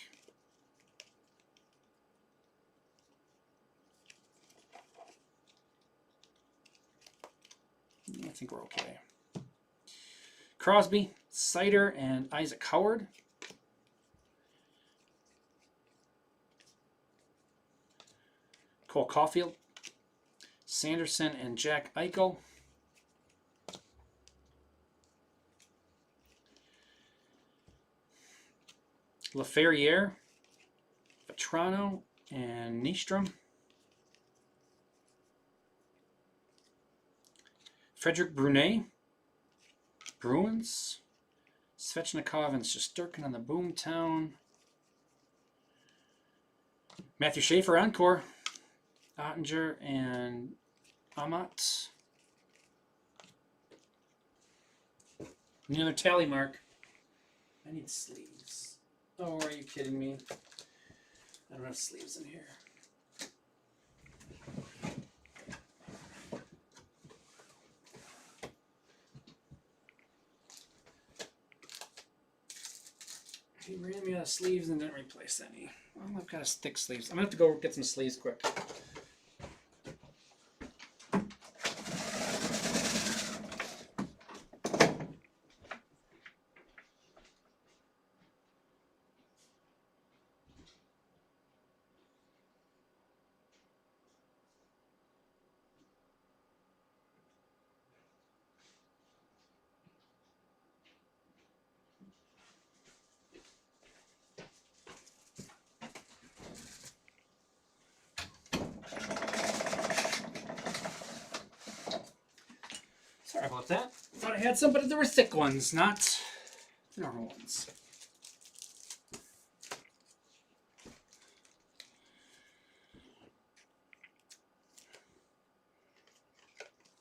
I think we're okay. Crosby, Cider, and Isaac Howard. Cole Caulfield, Sanderson, and Jack Eichel. LaFerriere, Vetrano, and Nystrom. Frederick Brunet, Bruins. Svechnikov and Shesterkin on the Boomtown. Matthew Schaefer, Encore. Ottinger and Amat. Another tally mark. I need sleeves. Oh, are you kidding me? I don't have sleeves in here. He ran me out of sleeves and didn't replace any. Well, I've got to stick sleeves. I'm going to have to go get some sleeves quick. Sorry about that. Thought I had some, but there were thick ones, not normal ones.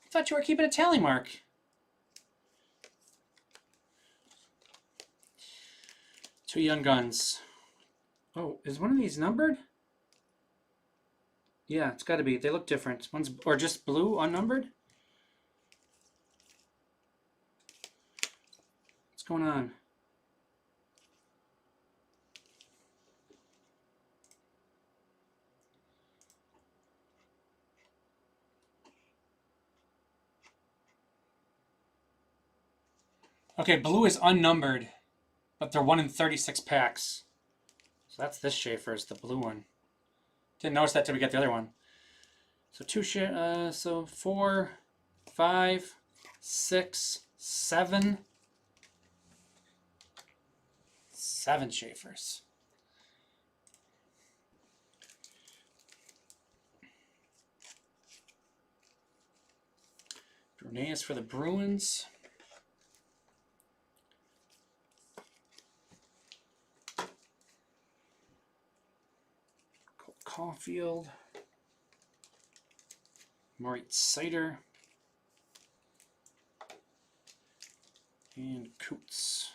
I thought you were keeping a tally mark. 2 Young Guns. Oh, is one of these numbered? Yeah, it's got to be. They look different. One's or just blue, unnumbered. What's going on? Okay, blue is unnumbered, but they're 1 in 36 packs. So that's this Schaefer's, the blue one. Didn't notice that till we get the other one. So so 4, 5, 6, 7. 7 Schaefer's. Bruneus for the Bruins. Caulfield. Moritz Seider. And Coots.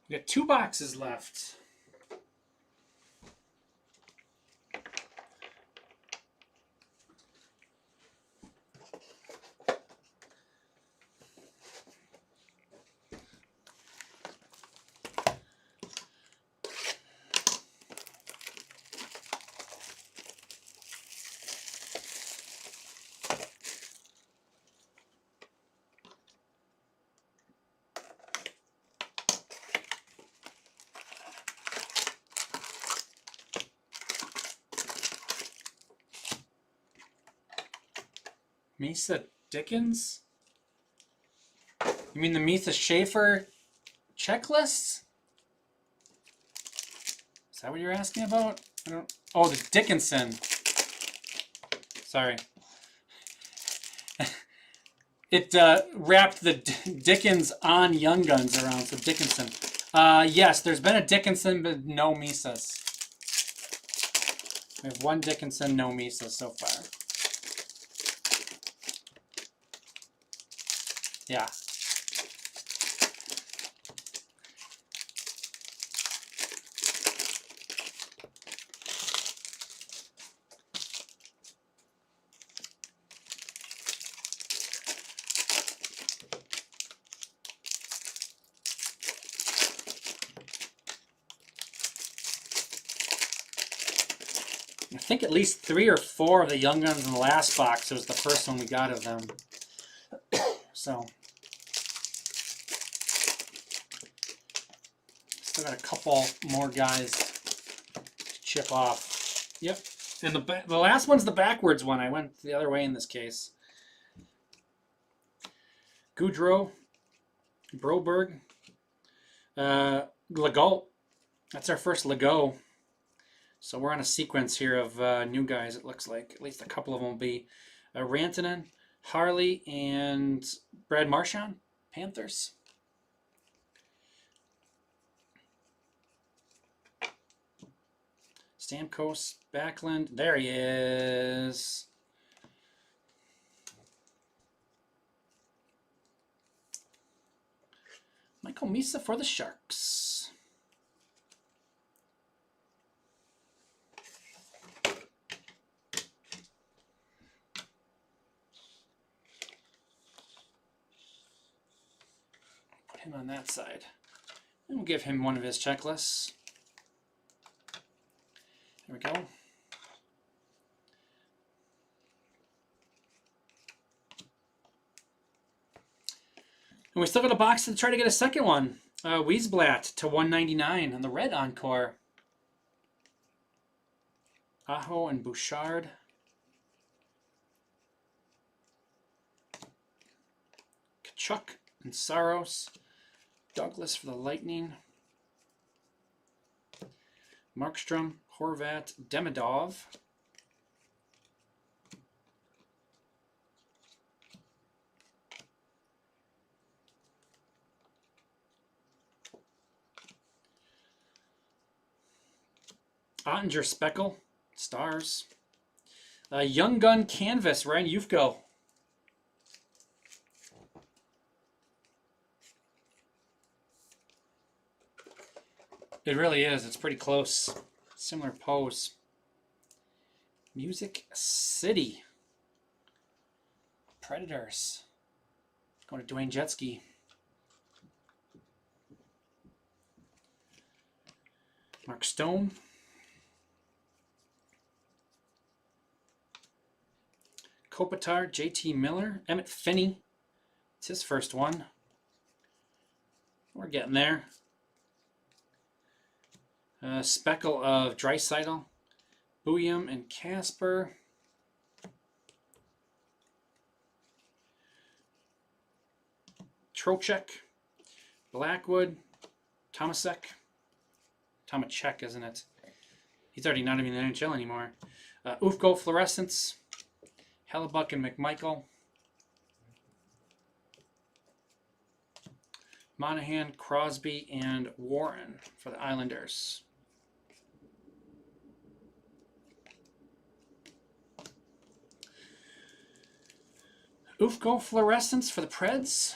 We got 2 boxes left. Misa Dickens? You mean the Misa Schaefer checklists? Is that what you're asking about? I don't. Oh, the Dickinson. Sorry. It wrapped the Dickens on Young Guns around, so Dickinson. Yes, there's been a Dickinson, but no Misas. We have 1 Dickinson, no Misas so far. Yeah. I think at least 3 or 4 of the Young Guns in the last box was the first one we got of them. So still got a couple more guys to chip off. Yep. And the last one's the backwards one. I went the other way in this case. Goudreau, Broberg, Legault. That's our first Legault. So we're on a sequence here of new guys, it looks like. At least a couple of them will be Rantanen, Harley, and Brad Marchand, Panthers. Stamkos, Backlund. There he is. Michael Misa for the Sharks. Put him on that side. And we'll give him one of his checklists. There we go. And we still got a box to try to get a second one. Wiesblatt to 199 on the red encore. Aho and Bouchard. Kachuk and Saros. Douglas for the Lightning. Markstrom, Horvat, Demidov. Ottinger Speckle, Stars. Young Gun Canvas, Ryan Ufko. It really is. It's pretty close. Similar pose. Music City. Predators. Going to Dwayne Jetski. Mark Stone. Kopitar, JT Miller. Emmett Finney. It's his first one. We're getting there. Speckle of Draisaitl. Bouillon and Casper. Trocheck. Blackwood. Tomasek. Tomacek, isn't it? He's already not even in the NHL anymore. Ufko Fluorescence. Hellebuck and McMichael. Monahan, Crosby, and Warren for the Islanders. Ufko Fluorescence for the Preds.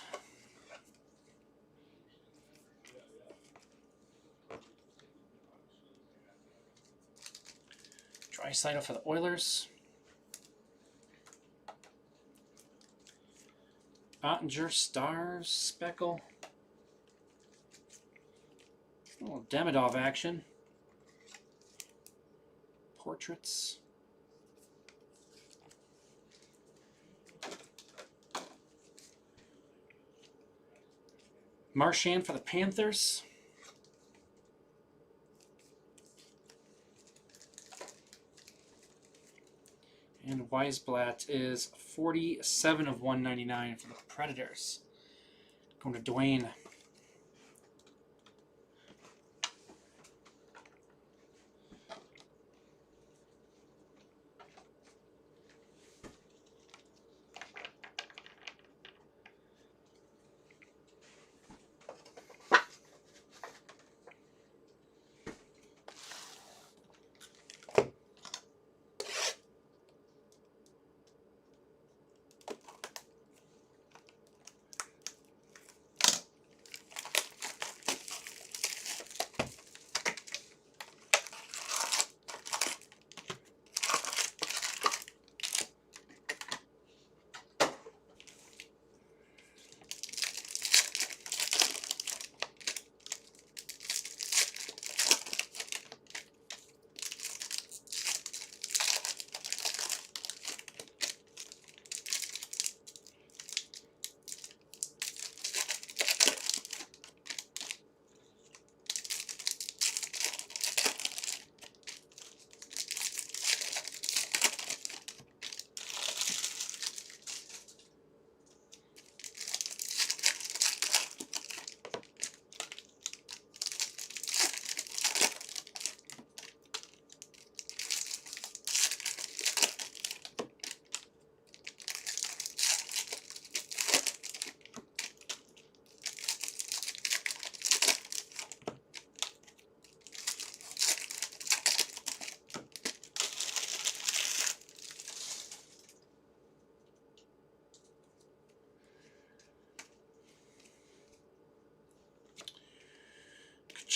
Draisaitl for the Oilers. Ottinger, Stars, Speckle. A little Demidov action. Portraits. Marchand for the Panthers. And Weisblatt is 47 of 199 for the Predators. Going to Dwayne.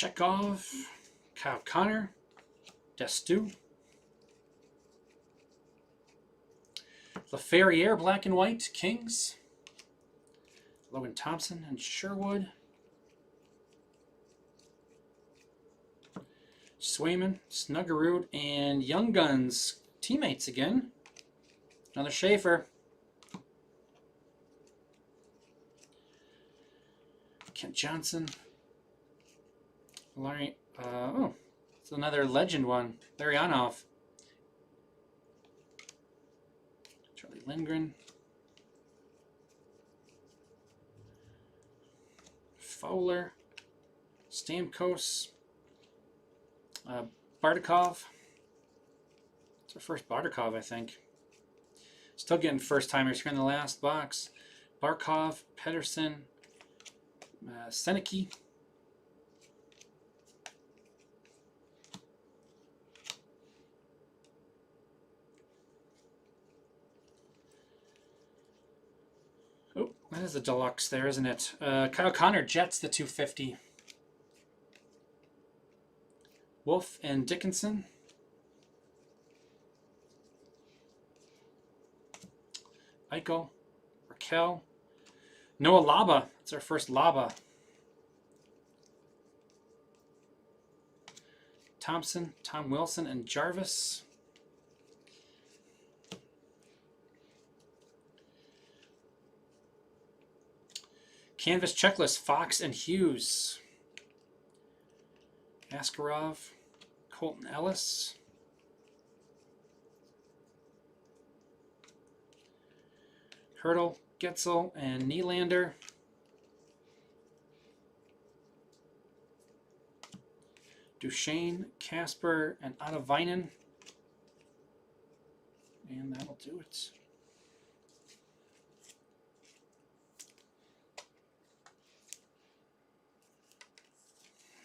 Chekhov, Kyle Connor, Destu, LaFerriere, black and white, Kings, Logan Thompson and Sherwood, Swayman, Snuggerud, and Young Guns, teammates again. Another Schaefer. Kent Johnson. Larry, oh, it's another legend one. Larionov. Charlie Lindgren. Fowler. Stamkos. Bardakov. It's our first Bardakov, I think. Still getting first-timers here in the last box. Barkov, Pedersen, Seneke. That is a deluxe there, isn't it? Kyle Connor, Jets, the 250. Wolf and Dickinson. Eichel, Raquel. Noah Laba. It's our first Laba. Thompson, Tom Wilson, and Jarvis. Canvas checklist, Fox and Hughes. Askarov, Colton Ellis. Hurdle, Getzel, and Nylander. Duchesne, Casper, and Ottovinen. And that'll do it.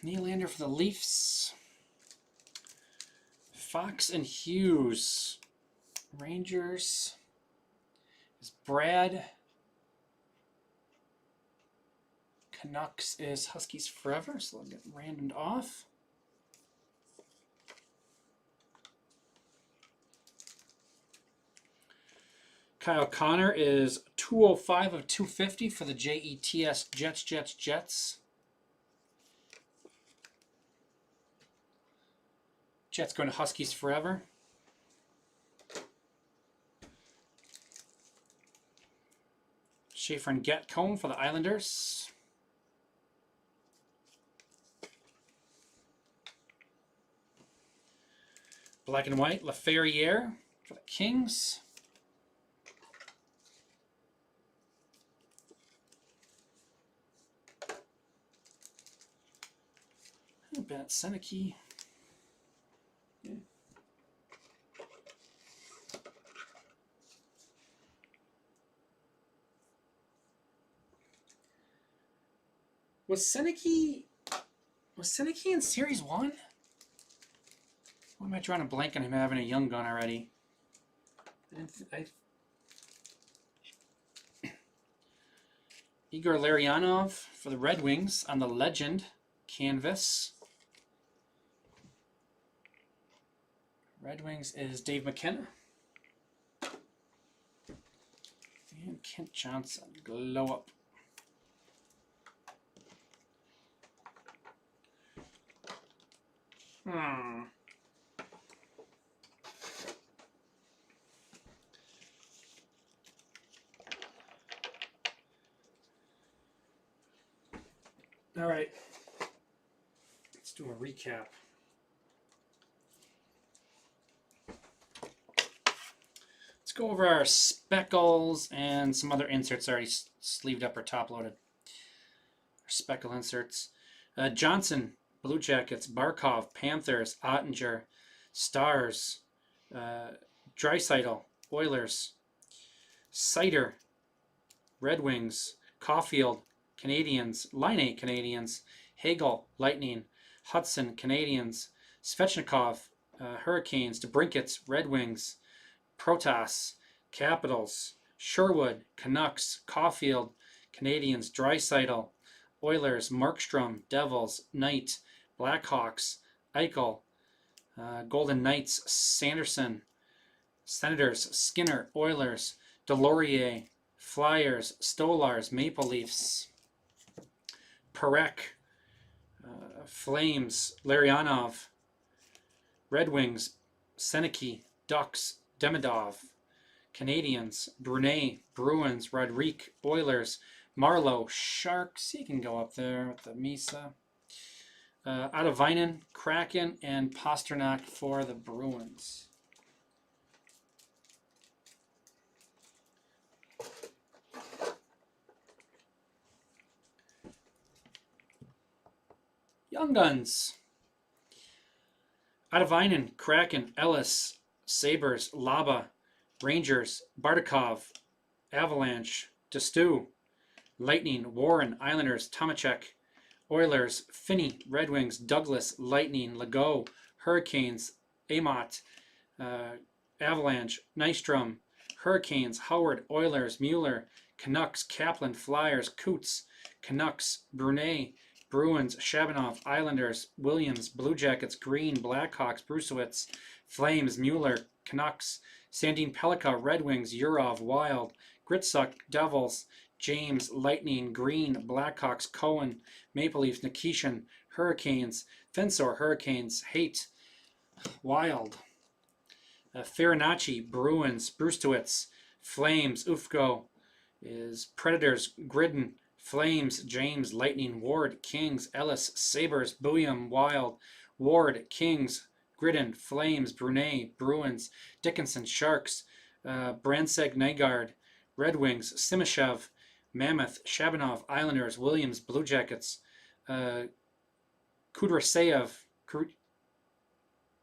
Nylander for the Leafs. Fox and Hughes. Rangers. Is Brad. Canucks is Huskies Forever, so they'll get randomed off. Kyle Connor is 205 of 250 for the JETS Jets. Jets going to Huskies Forever. Schaefer and Gatcombe for the Islanders. Black and white, LaFerriere for the Kings. Bennett Seneke. Yeah. Was Seneke in Series 1? Why am I drawing a blank on him having a young gun already? Igor Larionov for the Red Wings on the Legend canvas. Red Wings is Dave McKenna. And Kent Johnson, glow up. All right. Let's do a recap. Let's go over our speckles and some other inserts already sleeved up or top loaded. Our speckle inserts. Johnson, Blue Jackets, Barkov, Panthers, Ottinger, Stars, Draisaitl, Oilers, Sider, Red Wings, Caulfield, Canadians, Line Canadians, Hagel, Lightning, Hudson, Canadians, Svechnikov, Hurricanes, DeBrinkets, Red Wings, Protas, Capitals, Sherwood, Canucks, Caulfield, Canadians, Draisaitl, Oilers, Markstrom, Devils, Knight, Blackhawks, Eichel, Golden Knights, Sanderson, Senators, Skinner, Oilers, Delorier, Flyers, Stolars, Maple Leafs, Parekh, Flames, Larionov, Red Wings, Seneke, Ducks, Demidov, Canadians, Brunet, Bruins, Rodrigue, Oilers, Marlowe, Sharks, he can go up there with the Misa, Ottovinen, Kraken, and Pasternak for the Bruins. Young Guns. Ottovinen, Kraken, Ellis, Sabres, Laba, Rangers, Bardakov, Avalanche, Destu, Lightning, Warren, Islanders, Tomacek, Oilers, Finney, Red Wings, Douglas, Lightning, Legault, Hurricanes, Amott, Avalanche, Nystrom, Hurricanes, Howard, Oilers, Mueller, Canucks, Kaplan, Flyers, Coots, Canucks, Brunet, Bruins, Shabanov, Islanders, Williams, Blue Jackets, Green, Blackhawks, Brusewitz, Flames, Mueller, Canucks, Sandin Pelika, Red Wings, Urov, Wild, Gritsuk, Devils, James, Lightning, Green, Blackhawks, Cohen, Maple Leafs, Nikishin, Hurricanes, Fensor, Hurricanes, Haight, Wild, Farinacci, Bruins, Brustowitz, Flames, Ufko is Predators, Gridden, Flames, James, Lightning, Ward, Kings, Ellis, Sabres, Bouillon, Wild, Ward, Kings, Gridden, Flames, Brunet, Bruins, Dickinson, Sharks, Branseg, Nygaard, Red Wings, Simashev, Mammoth, Shabanov, Islanders, Williams, Blue Jackets, Kudrasev,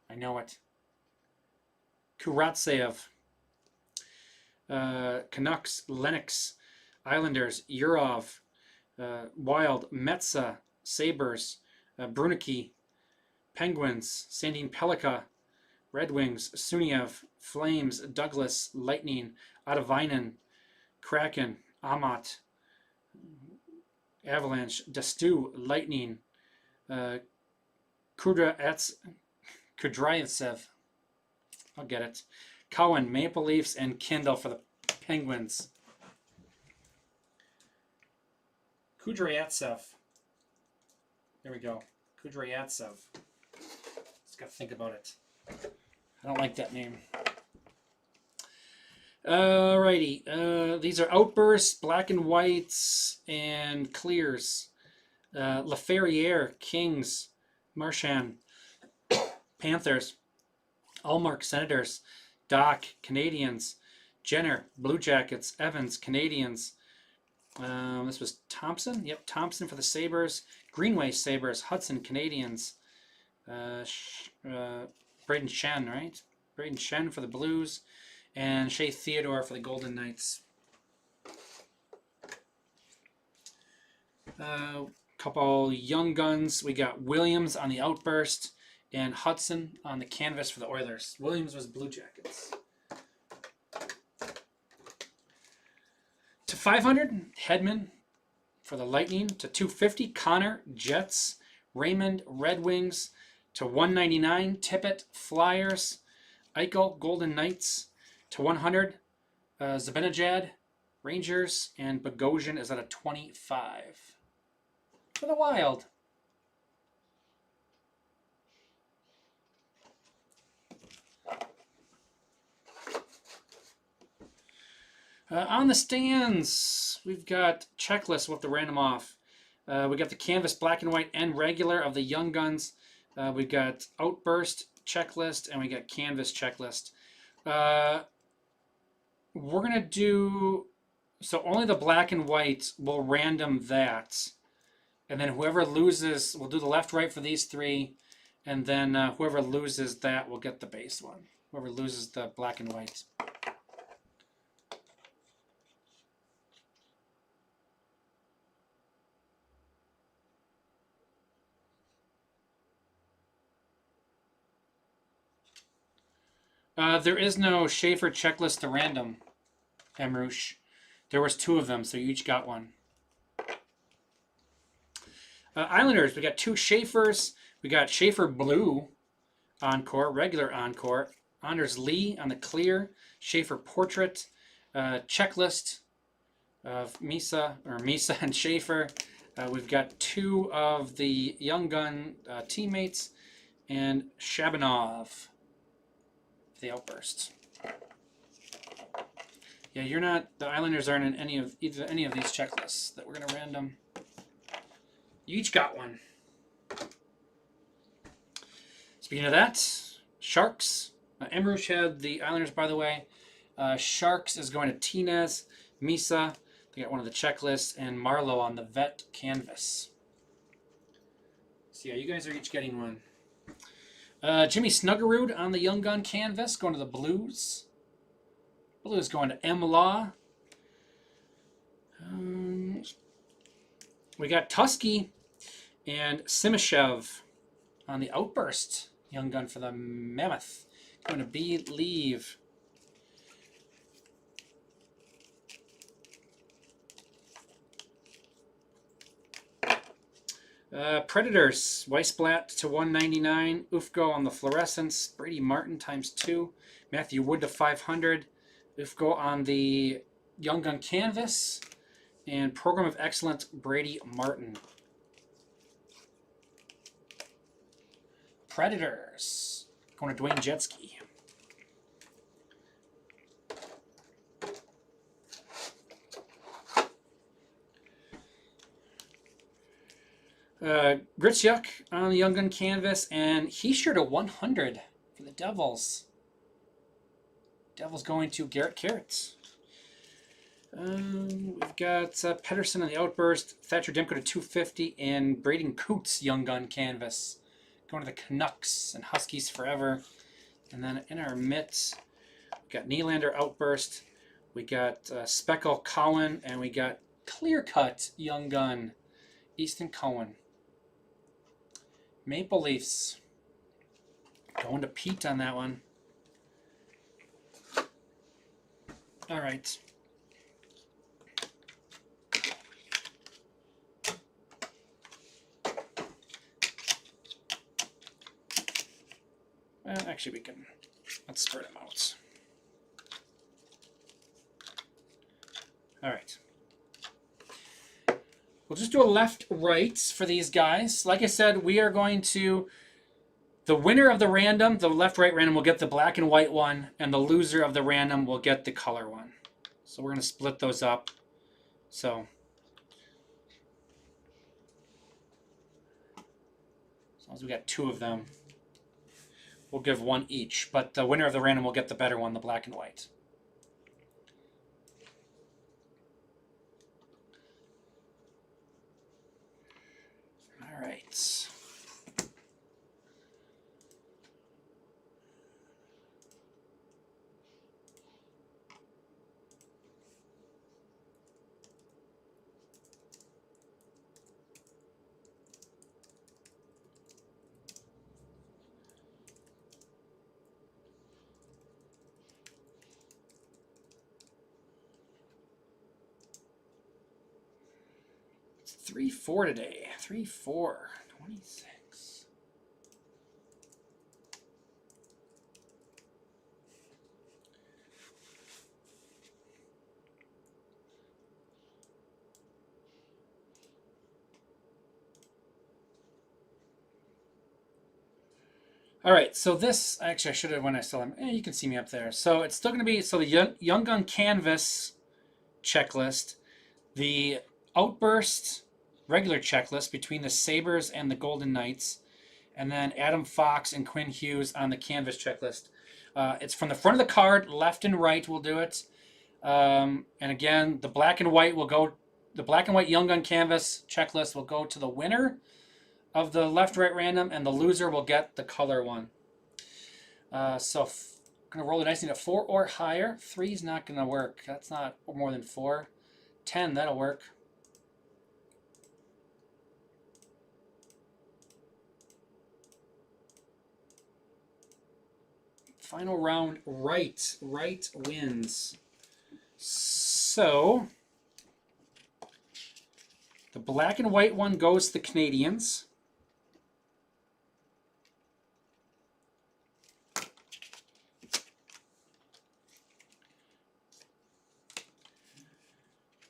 I know it, Kuratsev, Canucks, Lennox, Islanders, Urov, Wild, Metsa, Sabres, Brunicki, Penguins, Sandin Pelika, Red Wings, Suniev, Flames, Douglas, Lightning, Otavainen, Kraken, Amat, Avalanche, Destu, Lightning, Kudrayev, I'll get it, Cohen, Maple Leafs, and Kindle for the Penguins. Kudrayatsev. There we go. Kudrayatsev. Just got to think about it. I don't like that name. Alrighty. These are outbursts, black and whites, and clears. Laferriere, Kings, Marchand, Panthers, Allmark, Senators, Doc, Canadians, Jenner, Blue Jackets, Evans, Canadians. This was Thompson. Yep, Thompson for the Sabres. Greenway, Sabres. Hudson, Canadians. Braden Shen, right? Braden Shen for the Blues. And Shea Theodore for the Golden Knights. Couple young guns. We got Williams on the outburst and Hudson on the canvas for the Oilers. Williams was Blue Jackets. To 500, Hedman for the Lightning. To 250, Connor, Jets. Raymond, Red Wings. To 199, Tippett, Flyers. Eichel, Golden Knights. To 100, Zibanejad, Rangers. And Bogosian is at a 25 for the Wild. On the stands, we've got checklists with the random off. We got the canvas black and white and regular of the Young Guns. We've got outburst checklist and we got canvas checklist. We're going to do, so only the black and white will random that. And then whoever loses, we'll do the left, right for these three. And then whoever loses that will get the base one. Whoever loses the black and white. There is no Schaefer checklist to random, Emrush. There was 2 of them, so you each got one. Islanders, we got 2 Schaefers. We got Schaefer Blue Encore, regular Encore. Anders Lee on the clear. Schaefer Portrait. Checklist of Misa and Schaefer. We've got 2 of the Young Gun teammates. And Shabanov. The outburst. Yeah, you're not. The Islanders aren't in any of these checklists that we're gonna random. You each got one. Speaking of that, Sharks. Emrush had the Islanders, by the way. Sharks is going to Tinez, Misa. They got one of the checklists, and Marlowe on the vet canvas. So yeah, you guys are each getting one. Jimmy Snuggerud on the Young Gun canvas, going to the Blues. Blues going to M. Law. We got Tusky and Simashev on the outburst. Young Gun for the Mammoth. Going to B. Leave. Predators, Weissblatt to 199. Ufgo on the fluorescence. Brady Martin ×2. Matthew Wood to 500. Ufgo on the Young Gun canvas. And Program of Excellence, Brady Martin. Predators. Going to Dwayne Jetski. Gritzuk on the Young Gun canvas, and Hischier to 100 for the Devils. Devils going to Garrett Carrots. We've got Pedersen on the Outburst, Thatcher Demko to 250, and Braden Coots Young Gun canvas. Going to the Canucks and Huskies forever. And then in our mitts, we've got Nylander Outburst, we got Speckle Cowan, and we got Clear Cut Young Gun, Easton Cowan. Maple Leafs. Going to Pete on that one. All right. Well, actually, let's spread them out. All right. We'll just do a left-right for these guys. Like I said, we are going to... The winner of the random, the left-right random, will get the black and white one, and the loser of the random will get the color one. So we're going to split those up. So... as long as we got 2 of them, we'll give 1 each. But the winner of the random will get the better one, the black and white. All right. It's 3-4 today. 3-4. 26. All right, so this, actually I should have when I still am, you can see me up there. So it's still going to be, so the Young Gun Canvas checklist, the Outburst regular checklist between the Sabres and the Golden Knights, and then Adam Fox and Quinn Hughes on the Canvas checklist. It's from the front of the card, left and right will do it. And again, the black and white will go, the black and white Young Gun Canvas checklist will go to the winner of the left-right random, and the loser will get the color one. So I'm going to roll the dice into 4 or higher. 3's not going to work. That's not more than 4. 10, that'll work. Final round, right. Right wins. So the black and white one goes to the Canadians.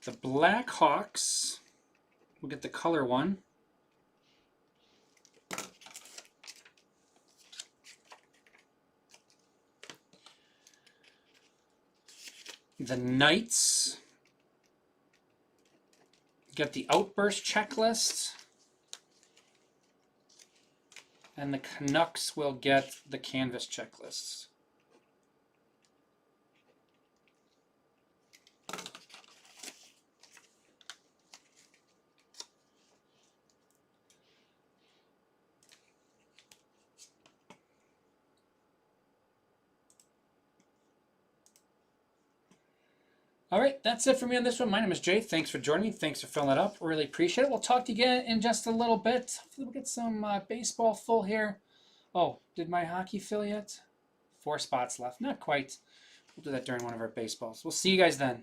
The Blackhawks will get the color one. The Knights get the Outburst checklist. And the Canucks will get the Canvas checklist. All right, that's it for me on this one. My name is Jay. Thanks for joining me. Thanks for filling it up. Really appreciate it. We'll talk to you again in just a little bit. Hopefully we'll get some baseball full here. Oh, did my hockey fill yet? 4 spots left. Not quite. We'll do that during one of our baseballs. We'll see you guys then.